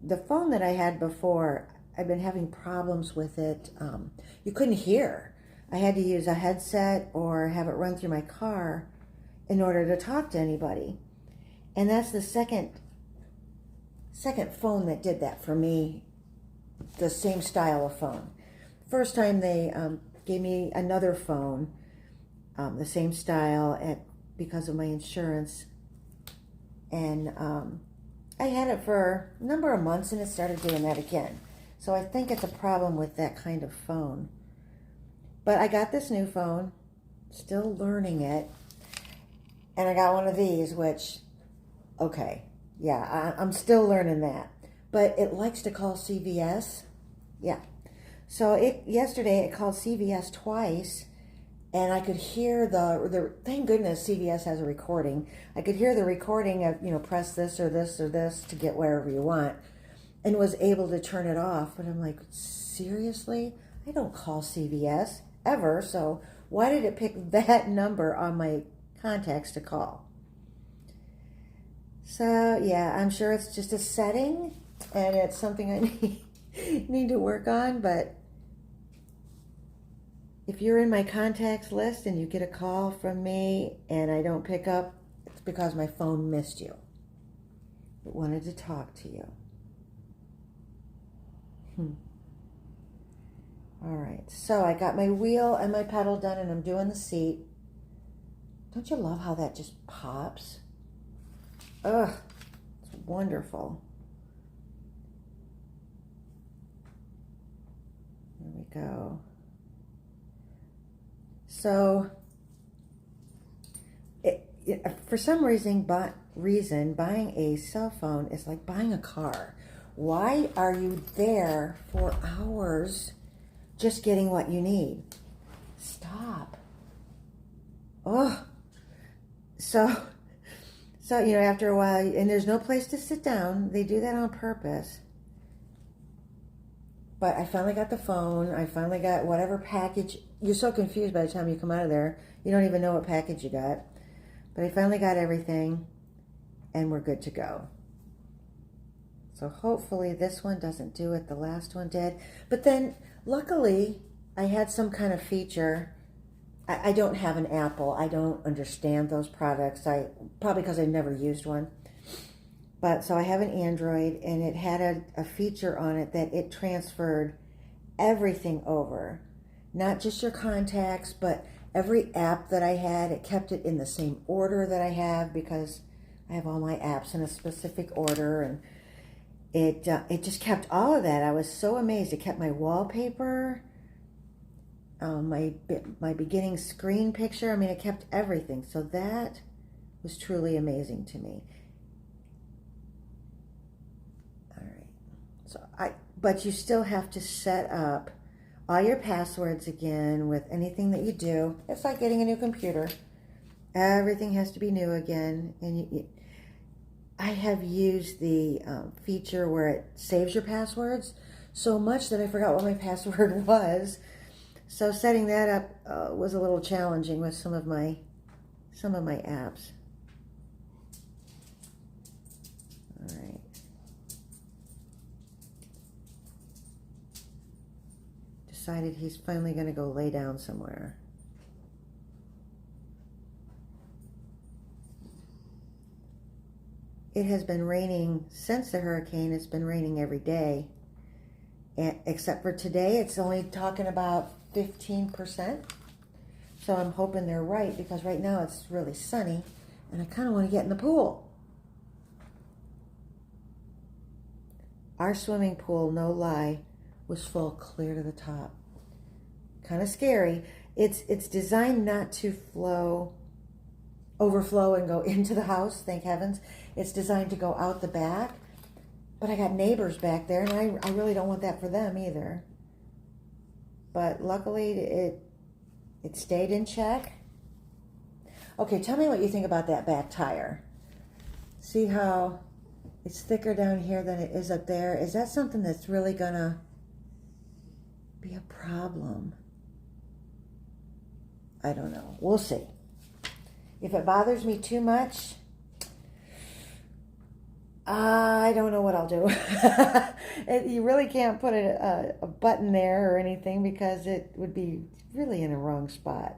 Speaker 1: the phone that I had before. I've been having problems with it. You couldn't hear. I had to use a headset or have it run through my car in order to talk to anybody. And that's the second phone that did that for me, the same style of phone. First time they gave me another phone, the same style because of my insurance. And I had it for a number of months and it started doing that again. So I think it's a problem with that kind of phone. But I got this new phone, still learning it. And I got one of these, which, okay, yeah, I'm still learning that. But it likes to call CVS. Yeah. So yesterday it called CVS twice, and I could hear the thank goodness CVS has a recording. I could hear the recording of, press this or this or this to get wherever you want, and was able to turn it off. But I'm like, seriously? I don't call CVS ever, so why did it pick that number on my contacts to call? So yeah, I'm sure it's just a setting and it's something I need to work on. But if you're in my contacts list and you get a call from me and I don't pick up, it's because my phone missed you. It wanted to talk to you. All right, so I got my wheel and my pedal done and I'm doing the seat. Don't you love how that just pops? Ugh, it's wonderful. There we go. So, for some reason, buying a cell phone is like buying a car. Why are you there for hours just getting what you need? Stop. Oh. So, after a while, and there's no place to sit down. They do that on purpose. But I finally got the phone. I finally got whatever package. You're so confused by the time you come out of there. You don't even know what package you got. But I finally got everything, and we're good to go. So hopefully this one doesn't do what the last one did. But then, luckily, I had some kind of feature. I don't have an Apple. I don't understand those products. Probably because I've never used one. But so I have an Android, and it had a feature on it that it transferred everything over. Not just your contacts, but every app that I had. It kept it in the same order that I have because I have all my apps in a specific order, and it just kept all of that. I was so amazed. It kept my wallpaper, my beginning screen picture. I mean, it kept everything. So that was truly amazing to me. All right. So but you still have to set up all your passwords again with anything that you do. It's like getting a new computer. Everything has to be new again. And I have used the feature where it saves your passwords so much that I forgot what my password was. So setting that up was a little challenging with some of my apps. All right. Decided he's finally going to go lay down somewhere. it has been raining since the hurricane. It's been raining every day. And except for today, it's only talking about 15%. So I'm hoping they're right, because right now it's really sunny and I kind of want to get in the pool. Our swimming pool, no lie, was full clear to the top. Kind of scary. It's designed not to overflow and go into the house, thank heavens. It's designed to go out the back. But I got neighbors back there, and I really don't want that for them either. But luckily, it stayed in check. Okay, tell me what you think about that back tire. See how it's thicker down here than it is up there? Is that something that's really gonna be a problem? I don't know. We'll see. If it bothers me too much, I don't know what I'll do. You really can't put a button there or anything, because it would be really in the wrong spot.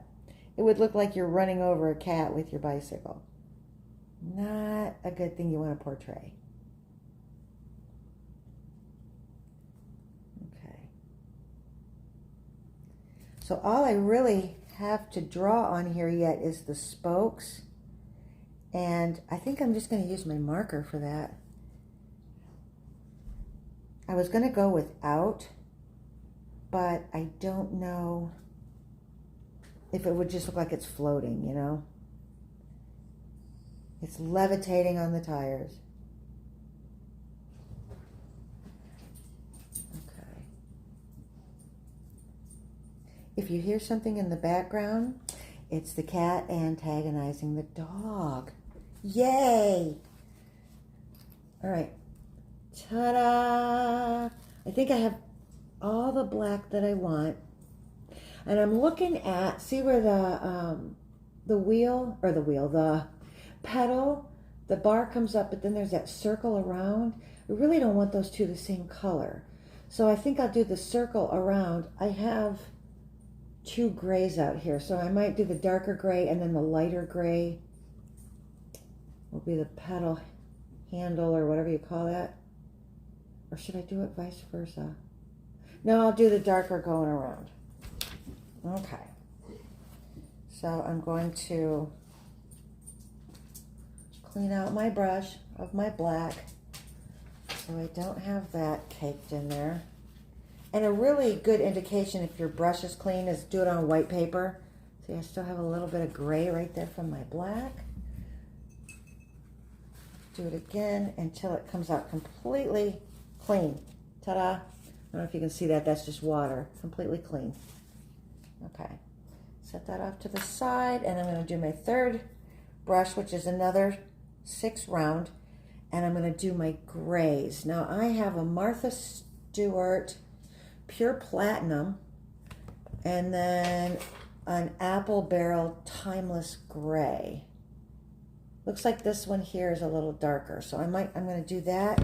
Speaker 1: It would look like you're running over a cat with your bicycle. Not a good thing you want to portray. Okay. So all I really have to draw on here yet is the spokes. And I think I'm just going to use my marker for that. I was going to go without, but I don't know if it would just look like it's floating, you know? It's levitating on the tires. Okay. If you hear something in the background, it's the cat antagonizing the dog. Yay! All right. Ta-da! I think I have all the black that I want. And I'm looking at, see where the pedal, the bar comes up, but then there's that circle around. I really don't want those two the same color. So I think I'll do the circle around. I have two grays out here, so I might do the darker gray, and then the lighter gray will be the pedal handle, or whatever you call that. Or should I do it vice versa? No, I'll do the darker going around. Okay. So I'm going to clean out my brush of my black so I don't have that caked in there. And a really good indication if your brush is clean is do it on white paper. See, I still have a little bit of gray right there from my black. Do it again until it comes out completely clean. Ta-da! I don't know if you can see that. That's just water. Completely clean. Okay. Set that off to the side, and I'm going to do my third brush, which is another 6 round, and I'm going to do my grays. Now, I have a Martha Stewart Pure Platinum, and then an Apple Barrel Timeless Gray. Looks like this one here is a little darker, so I'm going to do that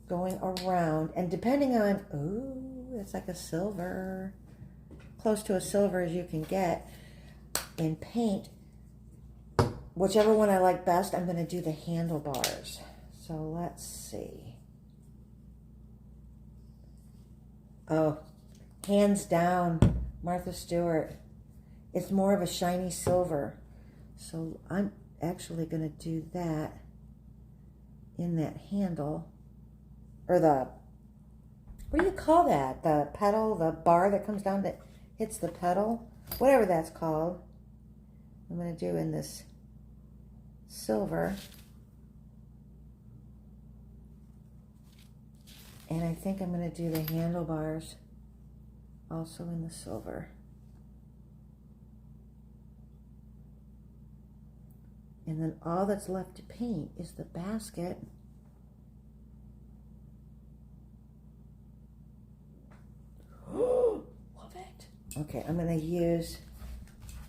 Speaker 1: going around, and depending on, ooh, it's like a silver, close to a silver as you can get in paint. Whichever one I like best, I'm going to do the handlebars. So let's see. Oh, hands down, Martha Stewart. It's more of a shiny silver. So I'm actually going to do that in that handle. Or the, what do you call that? The pedal, the bar that comes down that hits the pedal? Whatever that's called. I'm going to do in this silver. And I think I'm going to do the handlebars also in the silver. And then all that's left to paint is the basket. Love it. Okay, I'm going to use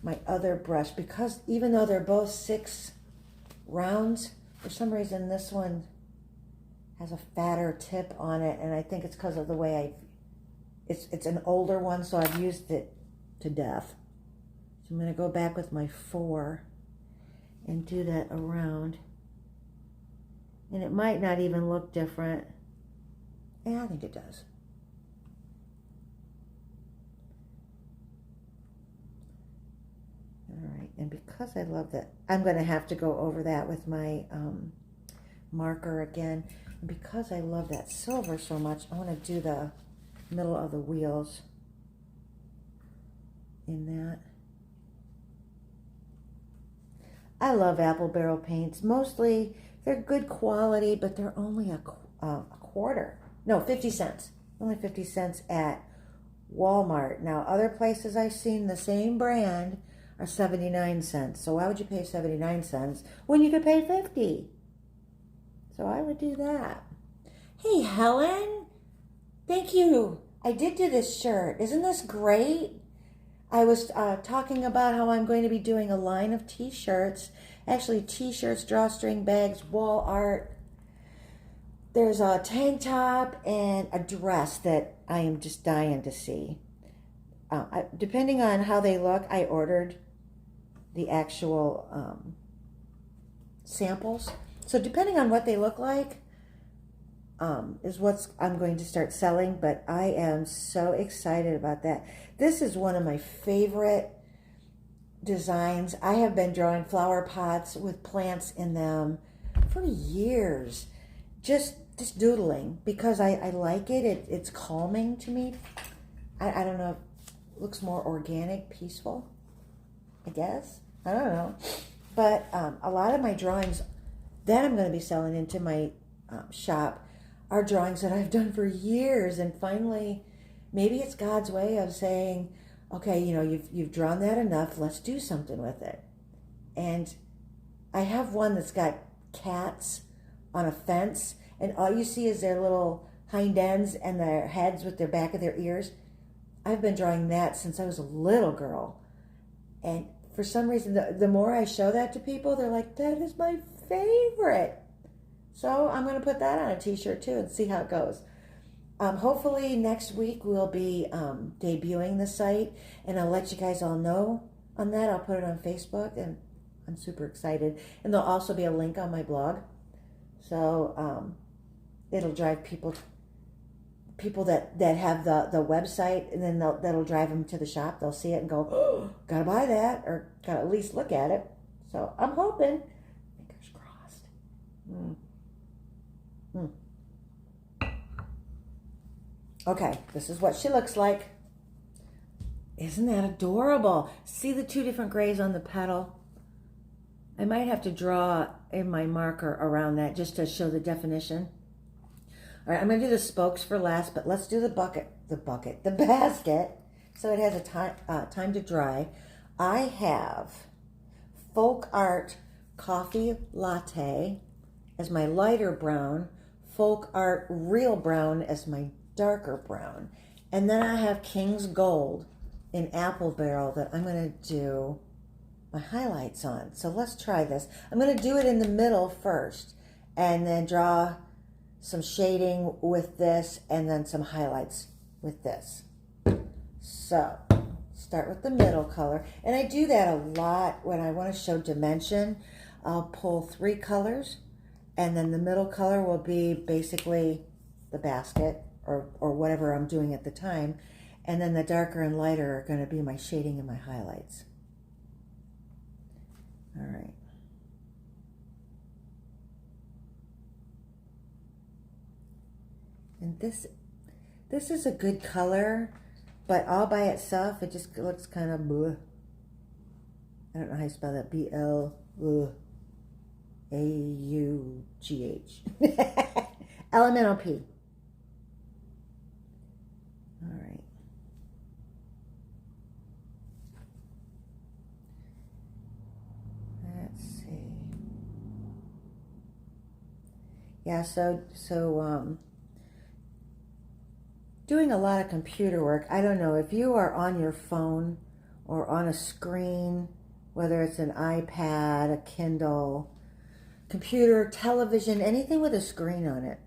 Speaker 1: my other brush, because even though they're both 6 rounds, for some reason this one has a fatter tip on it, and I think it's because of the way it's an older one, so I've used it to death. So I'm going to go back with my 4 and do that around. And it might not even look different. Yeah, I think it does. All right, and because I love that, I'm going to have to go over that with my marker again. And because I love that silver so much, I want to do the middle of the wheels in that. I love Apple Barrel paints. Mostly, they're good quality, but they're only a quarter. No, 50 cents. Only 50 cents at Walmart. Now, other places I've seen the same brand are 79 cents. So why would you pay 79 cents when you could pay 50? So I would do that. Hey, Helen. Thank you. I did do this shirt. Isn't this great? I was talking about how I'm going to be doing a line of t-shirts. Actually, t-shirts, drawstring bags, wall art. There's a tank top and a dress that I am just dying to see. Depending on how they look, I ordered the actual samples. So depending on what they look like, is what I'm going to start selling, but I am so excited about that. This is one of my favorite designs. I have been drawing flower pots with plants in them for years, just doodling, because I like it. It's calming to me. I don't know, it looks more organic, peaceful, I guess. I don't know. But a lot of my drawings that I'm going to be selling into my shop are drawings that I've done for years, and finally, maybe it's God's way of saying, okay, you know, you've drawn that enough, let's do something with it. And I have one that's got cats on a fence, and all you see is their little hind ends and their heads with their back of their ears. I've been drawing that since I was a little girl. And for some reason, the more I show that to people, they're like, that is my favorite. So I'm going to put that on a t-shirt too and see how it goes. Hopefully next week we'll be debuting the site, and I'll let you guys all know on that. I'll put it on Facebook, and I'm super excited. And there'll also be a link on my blog. So it'll drive people that have the website, and then that'll drive them to the shop. They'll see it and go, oh, gotta buy that, or gotta at least look at it. So I'm hoping. Fingers crossed. Okay, this is what she looks like. Isn't that adorable? See the two different grays on the petal? I might have to draw in my marker around that just to show the definition. All right, I'm going to do the spokes for last, but let's do the basket, so it has a time to dry. I have Folk Art Coffee Latte as my lighter brown, Folk Art Real Brown as my darker brown, and then I have King's Gold in Apple Barrel that I'm going to do my highlights on. So let's try this. I'm going to do it in the middle first, and then draw some shading with this, and then some highlights with this. So start with the middle color, and I do that a lot when I want to show dimension. I'll pull 3 colors, and then the middle color will be basically the basket or whatever I'm doing at the time, and then the darker and lighter are going to be my shading and my highlights. All right. And this is a good color, but all by itself, it just looks kind of bleh. I don't know how you spell that. B-L-A-U-G-H. Elemental P. All right. Let's see. Yeah, so doing a lot of computer work. I don't know if you are on your phone or on a screen, whether it's an iPad, a Kindle, computer, television, anything with a screen on it.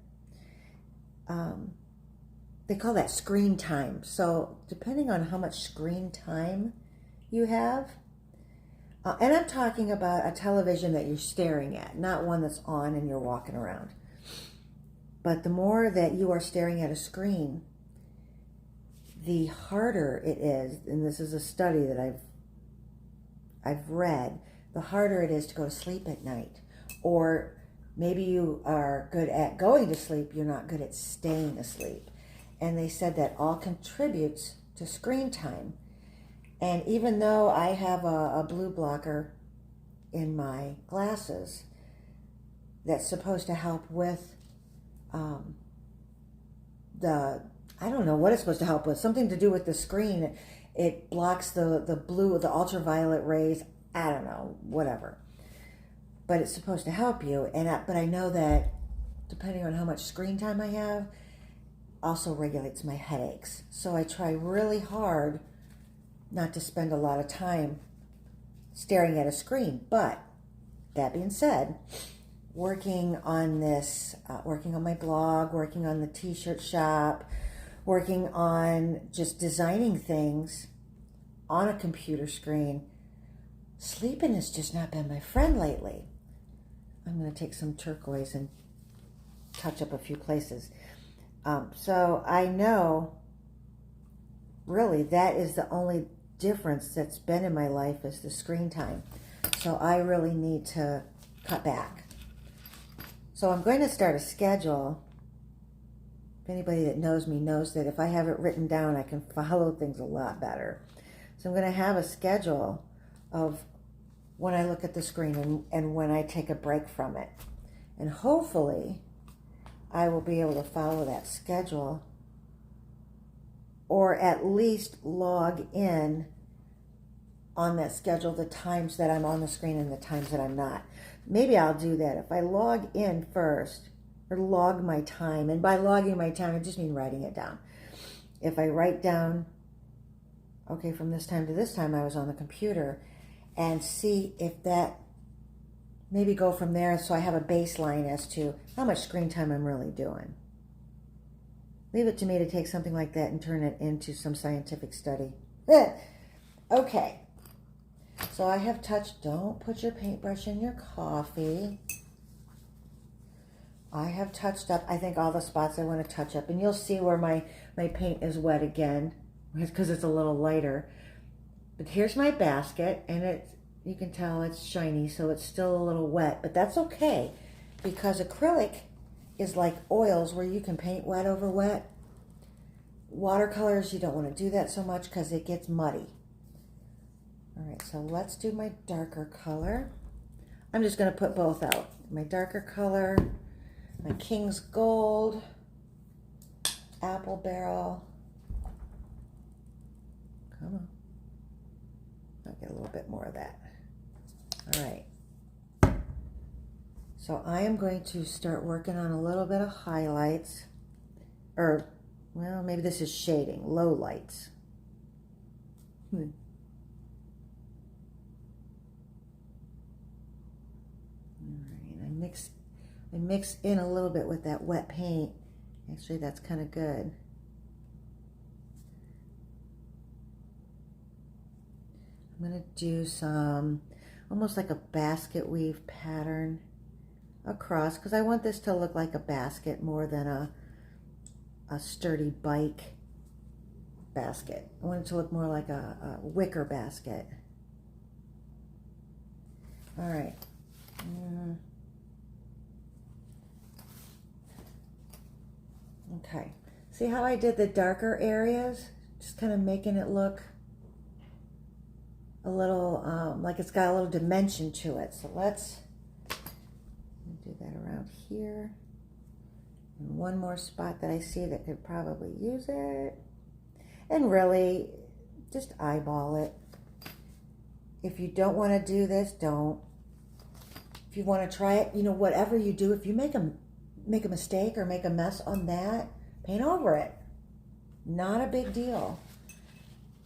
Speaker 1: They call that screen time. So depending on how much screen time you have, And I'm talking about a television that you're staring at, not one that's on and you're walking around. But the more that you are staring at a screen, the harder it is, and this is a study that I've read, the harder it is to go to sleep at night. Or maybe you are good at going to sleep, you're not good at staying asleep. And they said that all contributes to screen time. And even though I have a blue blocker in my glasses that's supposed to help with I don't know what it's supposed to help with, something to do with the screen. It blocks the blue, the ultraviolet rays. I don't know, whatever. But it's supposed to help you. But I know that depending on how much screen time I have, also regulates my headaches. So I try really hard not to spend a lot of time staring at a screen. But that being said, working on this, working on my blog, working on the t-shirt shop, working on just designing things on a computer screen, sleeping has just not been my friend lately. I'm going to take some turquoise and touch up a few places. So I know really that is the only difference that's been in my life is the screen time. So I really need to cut back. So I'm going to start a schedule. If anybody that knows me knows that if I have it written down, I can follow things a lot better. So I'm going to have a schedule of when I look at the screen and when I take a break from it. And hopefully I will be able to follow that schedule, or at least log in on that schedule the times that I'm on the screen and the times that I'm not. Maybe I'll do that. If I log in first, or log my time, and by logging my time, I just mean writing it down. If I write down, okay, from this time to this time I was on the computer, and see if that, maybe go from there so I have a baseline as to how much screen time I'm really doing. Leave it to me to take something like that and turn it into some scientific study. Okay. So I have touched, don't put your paintbrush in your coffee. I have touched up, I think, all the spots I want to touch up. And you'll see where my paint is wet again, because it's a little lighter. But here's my basket, and you can tell it's shiny, so it's still a little wet. But that's okay, because acrylic is like oils where you can paint wet over wet. Watercolors, you don't want to do that so much because it gets muddy. All right, so let's do my darker color. I'm just going to put both out. My darker color, my King's Gold, Apple Barrel. Come on. I'll get a little bit more of that. All right. So I am going to start working on a little bit of highlights. Or, well, maybe this is shading, low lights. I mix in a little bit with that wet paint. Actually, that's kind of good. I'm going to do some, almost like a basket weave pattern across, because I want this to look like a basket more than a sturdy bike basket. I want it to look more like a wicker basket. All right. Okay, see how I did the darker areas? Just kind of making it look a little, like it's got a little dimension to it. So let's do that around here. And one more spot that I see that could probably use it. And really, just eyeball it. If you don't want to do this, don't. If you want to try it, you know, whatever you do, if you make a mistake or make a mess on that, paint over it. Not a big deal.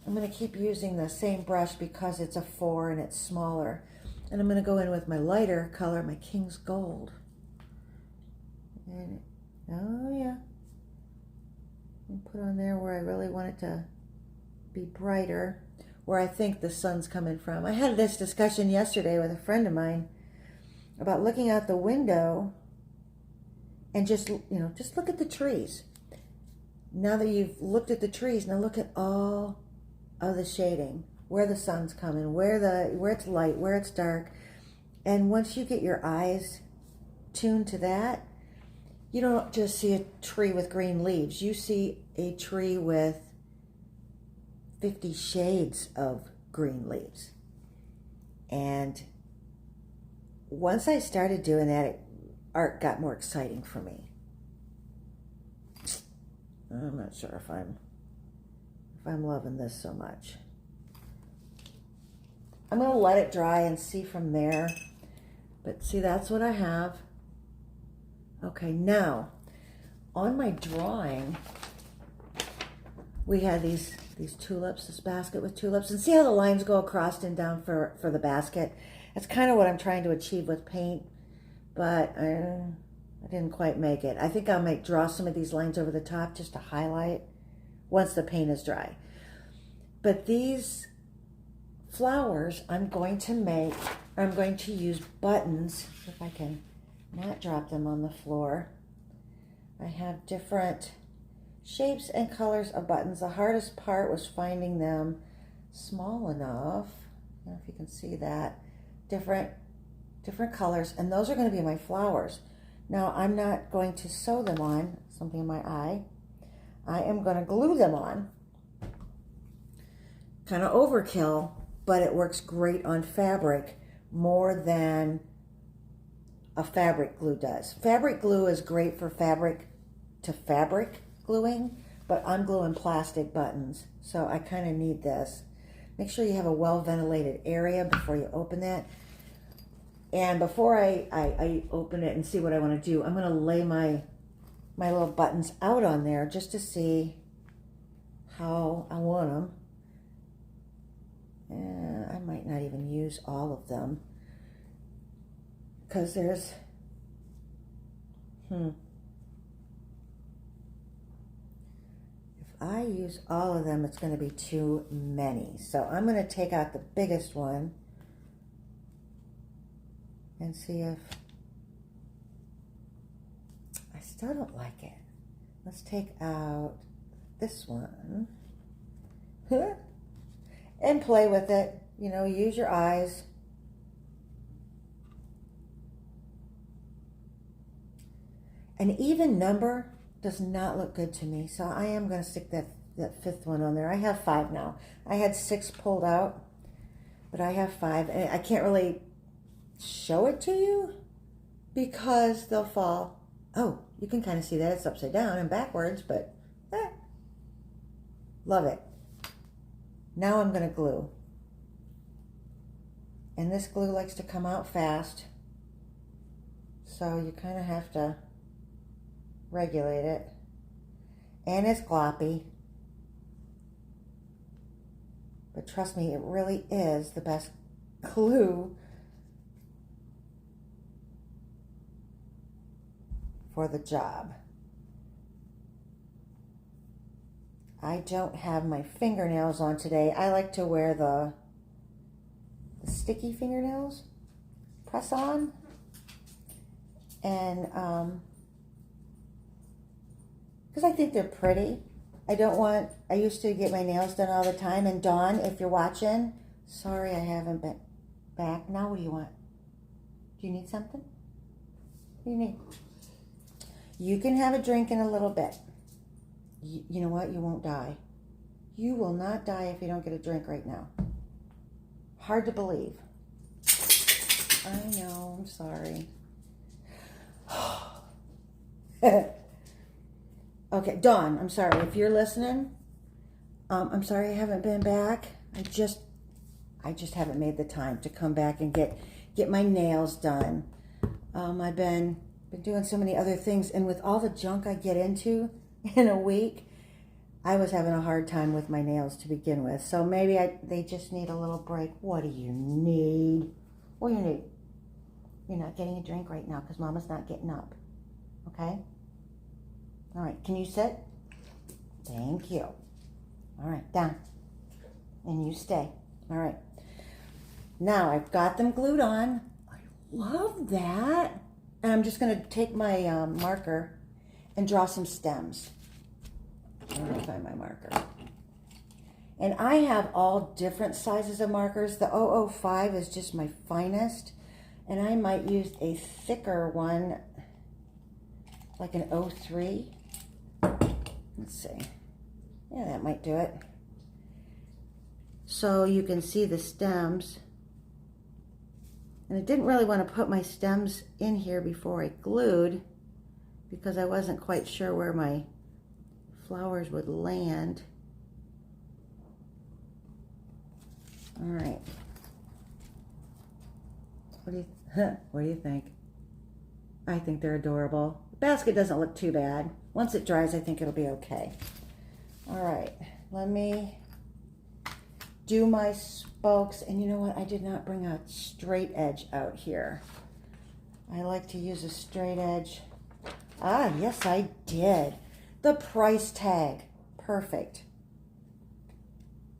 Speaker 1: I'm going to keep using the same brush because it's a 4 and it's smaller. And I'm going to go in with my lighter color, my King's Gold. And, oh yeah. And put on there where I really want it to be brighter. where I think the sun's coming from. I had this discussion yesterday with a friend of mine about looking out the window and just look at the trees. Now that you've looked at the trees, now look at all of the shading, where the sun's coming, where it's light, where it's dark. And once you get your eyes tuned to that, you don't just see a tree with green leaves. You see a tree with 50 shades of green leaves. And once I started doing that, art got more exciting for me. I'm not sure if I'm loving this so much. I'm going to let it dry and see from there. But see, that's what I have. Okay, now, on my drawing, we had these tulips, this basket with tulips. And see how the lines go across and down for the basket? That's kind of what I'm trying to achieve with paint. But I didn't quite make it. I think I might draw some of these lines over the top just to highlight once the paint is dry. But these flowers I'm going to use buttons, if I can not drop them on the floor. I have different shapes and colors of buttons. The hardest part was finding them small enough. I don't know if you can see that. Different colors, and those are going to be my flowers. Now, I'm not going to sew them on, something in my eye. I am going to glue them on. Kind of overkill, but it works great on fabric more than a fabric glue does. Fabric glue is great for fabric to fabric gluing, but I'm gluing plastic buttons, so I kind of need this. Make sure you have a well-ventilated area before you open that. And before I open it and see what I want to do, I'm going to lay my little buttons out on there just to see how I want them. And I might not even use all of them because there's, if I use all of them, it's going to be too many. So I'm going to take out the biggest one and see if I still don't like it. Let's take out this one and play with it. Use your eyes. An even number does not look good to me, so I am going to stick that fifth one on there. I have 5 now. I had 6 pulled out, but I have 5, and I can't really show it to you because they'll fall. Oh, you can kind of see that it's upside down and backwards, but love it. Now I'm going to glue. And this glue likes to come out fast, so you kind of have to regulate it. And it's gloppy. But trust me, it really is the best glue for the job. I don't have my fingernails on today. I like to wear the sticky fingernails, press on, and because I think they're pretty. I used to get my nails done all the time, and Dawn, if you're watching, sorry I haven't been back. Now what do you want? Do you need something? What do you need? You can have a drink in a little bit. You know what? You won't die. You will not die if you don't get a drink right now. Hard to believe. I know, I'm sorry. Okay, Dawn, I'm sorry. If you're listening, I'm sorry I haven't been back. I just haven't made the time to come back and get my nails done. I've been doing so many other things, and with all the junk I get into in a week, I was having a hard time with my nails to begin with. So maybe they just need a little break. What do you need? What do you need? You're not getting a drink right now because Mama's not getting up. Okay? All right, can you sit? Thank you. All right, down. And you stay. All right. Now I've got them glued on. I love that. And I'm just going to take my marker and draw some stems. Let me find my marker. And I have all different sizes of markers. The 005 is just my finest. And I might use a thicker one, like an 03. Let's see. Yeah, that might do it. So you can see the stems. And I didn't really want to put my stems in here before I glued because I wasn't quite sure where my flowers would land. All right. What do you think? I think they're adorable. The basket doesn't look too bad. Once it dries, I think it'll be okay. All right, let me do my spokes. And you know what? I did not bring a straight edge out here. I like to use a straight edge. Ah, yes, I did. The price tag. Perfect.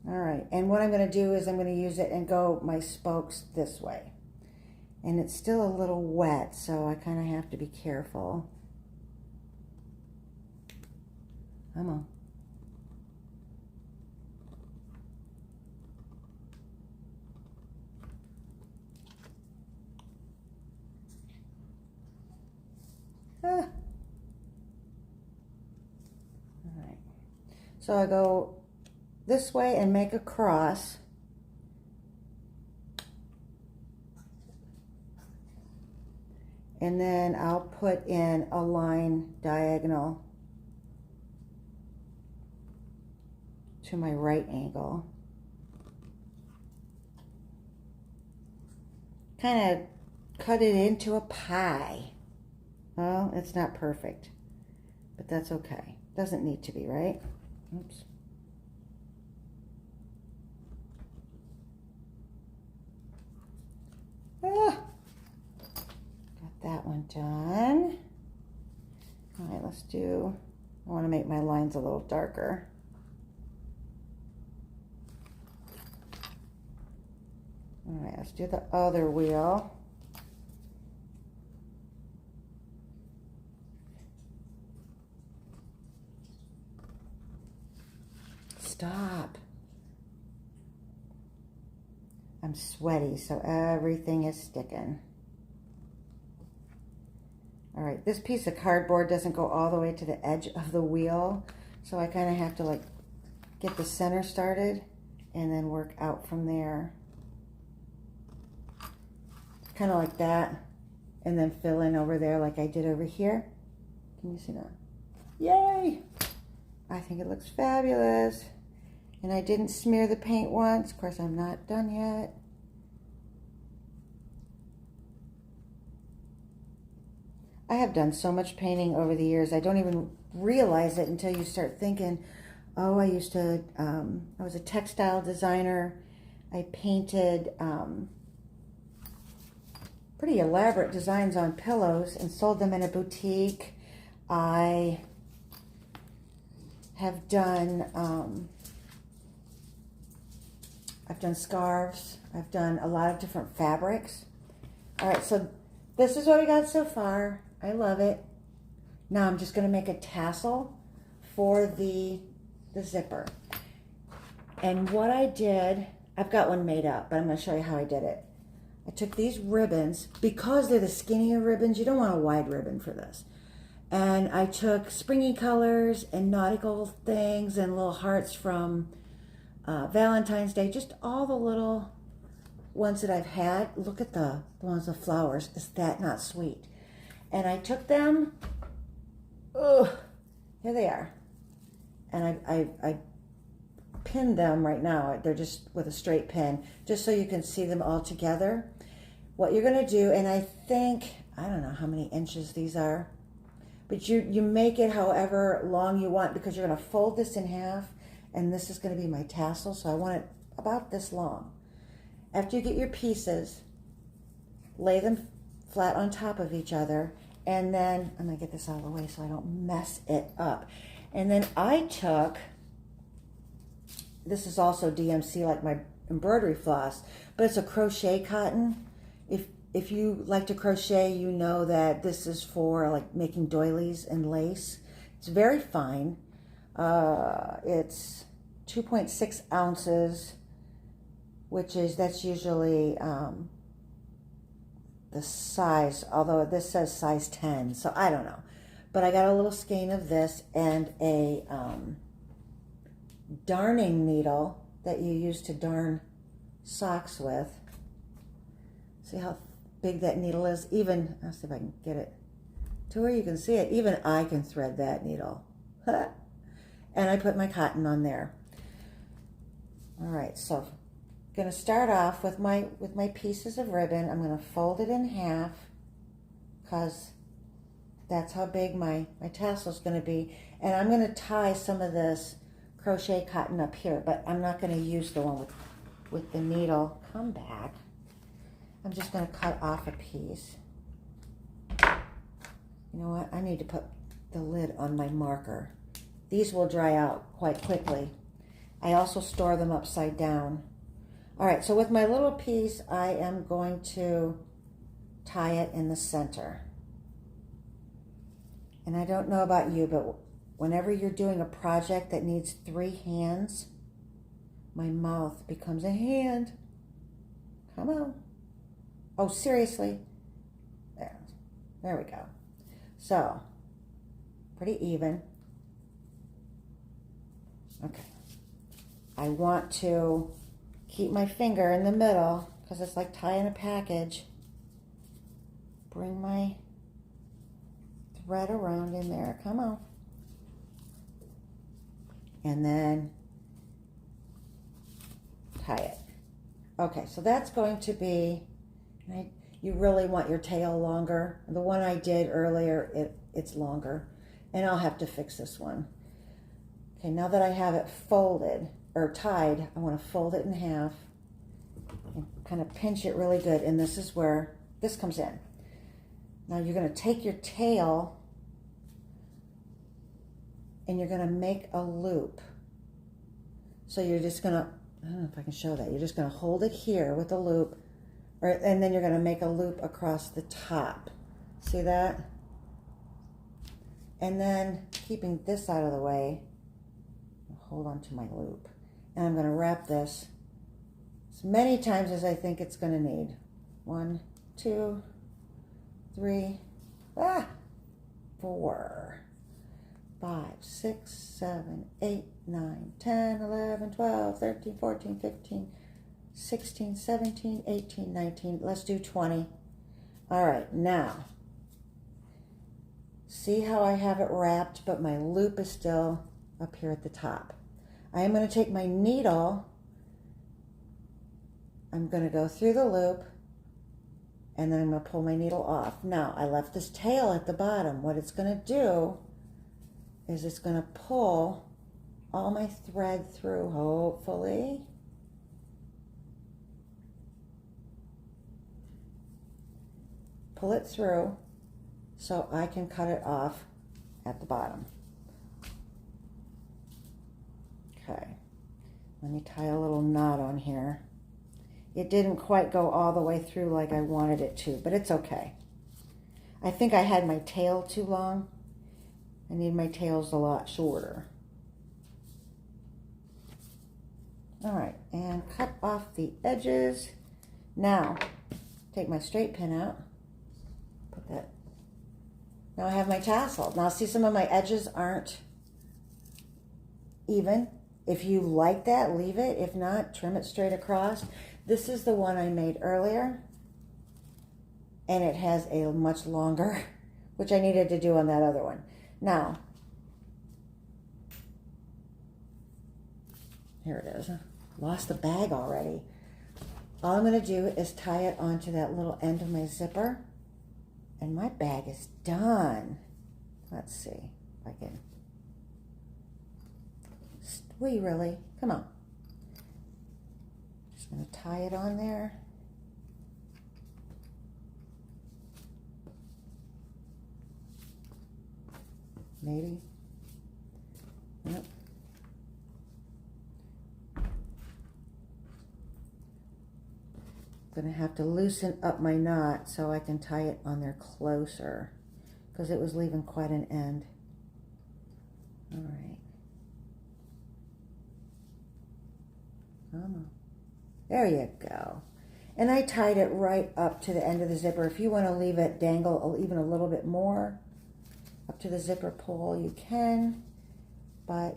Speaker 1: All right, and what I'm going to do is I'm going to use it and go my spokes this way. And it's still a little wet, so I kind of have to be careful. Come on. Ah. All right. So I go this way and make a cross. And then I'll put in a line diagonal to my right angle. Kind of cut it into a pie. Well, it's not perfect, but that's okay. Doesn't need to be, right? Oops. Ah. That one done. All right, let's do, I want to make my lines a little darker. All right, let's do the other wheel. Stop. I'm sweaty, so everything is sticking. All right, this piece of cardboard doesn't go all the way to the edge of the wheel, so I kind of have to like get the center started and then work out from there. Kind of like that, and then fill in over there like I did over here. Can you see that? Yay! I think it looks fabulous. And I didn't smear the paint once. Of course, I'm not done yet. I have done so much painting over the years, I don't even realize it until you start thinking, oh, I used to, I was a textile designer. I painted pretty elaborate designs on pillows and sold them in a boutique. I have done, I've done scarves. I've done a lot of different fabrics. All right, so this is what we got so far. I love it. Now I'm just going to make a tassel for the zipper. And what I did, I've got one made up, but I'm going to show you how I did it. I took these ribbons, because they're the skinnier ribbons, you don't want a wide ribbon for this. And I took springy colors and nautical things and little hearts from Valentine's Day, just all the little ones that I've had. Look at the ones with flowers. Is that not sweet? And I took them, oh, here they are. And I pinned them right now. They're just with a straight pin, just so you can see them all together. What you're gonna do, and I think, I don't know how many inches these are, but you make it however long you want, because you're gonna fold this in half, and this is gonna be my tassel, so I want it about this long. After you get your pieces, lay them flat on top of each other, and then, I'm gonna get this out of the way so I don't mess it up. And then I took, this is also DMC, like embroidery floss, but it's a crochet cotton. If you like to crochet, you know that this is for like making doilies and lace. It's very fine. It's 2.6 ounces, that's usually the size, although this says size 10, so I don't know. But I got a little skein of this and a darning needle that you use to darn socks with. See how big that needle is? Even, I'll see if I can get it to where you can see it. Even I can thread that needle. And I put my cotton on there. All right, so I'm going to start off with my pieces of ribbon. I'm going to fold it in half because that's how big my tassel is going to be. And I'm going to tie some of this crochet cotton up here, but I'm not going to use the one with the needle. Come back. I'm just going to cut off a piece. You know what? I need to put the lid on my marker. These will dry out quite quickly. I also store them upside down. All right, so with my little piece, I am going to tie it in the center. And I don't know about you, but whenever you're doing a project that needs 3 hands, my mouth becomes a hand. Come on. Oh, seriously? There we go. So, pretty even. Okay. I want to keep my finger in the middle because it's like tying a package. Bring my thread around in there. Come on. And then tie it. Okay, so that's going to be, you really want your tail longer. The one I did earlier, it's longer. And I'll have to fix this one. Okay, now that I have it folded, or tied, I want to fold it in half and kind of pinch it really good. And this is where this comes in. Now you're going to take your tail and you're going to make a loop. So you're just going to, I don't know if I can show that. You're just going to hold it here with a loop, and then you're going to make a loop across the top. See that? And then keeping this out of the way, hold on to my loop. And I'm going to wrap this as many times as I think it's going to need. 1, 2, 3, 4, 5, 6, 7, 8, 9, 10, 11, 12, 13, 14, 15, 16, 17, 18, 19. Let's do 20. All right, now, see how I have it wrapped, but my loop is still up here at the top. I am going to take my needle, I'm going to go through the loop, and then I'm going to pull my needle off. Now, I left this tail at the bottom. What it's going to do is it's going to pull all my thread through, hopefully. Pull it through so I can cut it off at the bottom. Okay, let me tie a little knot on here. It didn't quite go all the way through like I wanted it to, but it's okay. I think I had my tail too long. I need my tails a lot shorter. All right, and cut off the edges. Now, take my straight pin out. Put that. Now I have my tassel. Now see, some of my edges aren't even. If you like that, leave it. If not, trim it straight across. This is the one I made earlier, and it has a much longer, which I needed to do on that other one. Now, here it is. Lost the bag already. All I'm going to do is tie it onto that little end of my zipper, and my bag is done. Let's see if I can. Will you really? Come on. Just going to tie it on there. Maybe. Yep. I'm going to have to loosen up my knot so I can tie it on there closer, because it was leaving quite an end. All right. Come on. There you go. And I tied it right up to the end of the zipper. If you want to leave it dangle even a little bit more up to the zipper pull, you can, but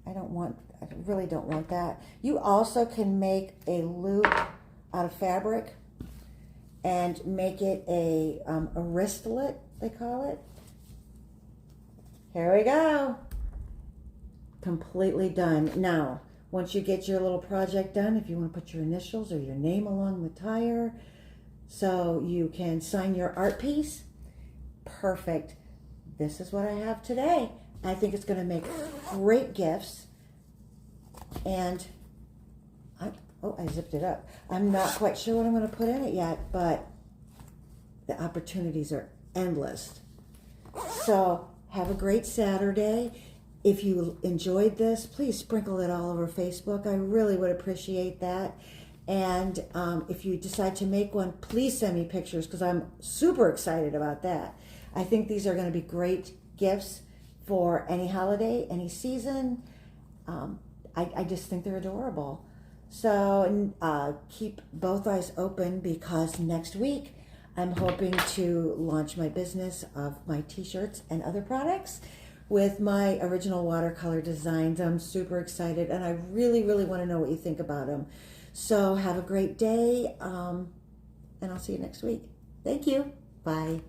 Speaker 1: I really don't want that. You also can make a loop out of fabric and make it a wristlet, they call it. Here we go. Completely done. Now, once you get your little project done, if you want to put your initials or your name along the tire so you can sign your art piece, perfect. This is what I have today. I think it's going to make great gifts. And I zipped it up. I'm not quite sure what I'm going to put in it yet, but the opportunities are endless. So have a great Saturday. If you enjoyed this, please sprinkle it all over Facebook. I really would appreciate that. And if you decide to make one, please send me pictures, because I'm super excited about that. I think these are going to be great gifts for any holiday, any season. I just think they're adorable. So keep both eyes open, because next week I'm hoping to launch my business of my t-shirts and other products with my original watercolor designs. I'm super excited, and I really, really want to know what you think about them. So have a great day, and I'll see you next week. Thank you. Bye.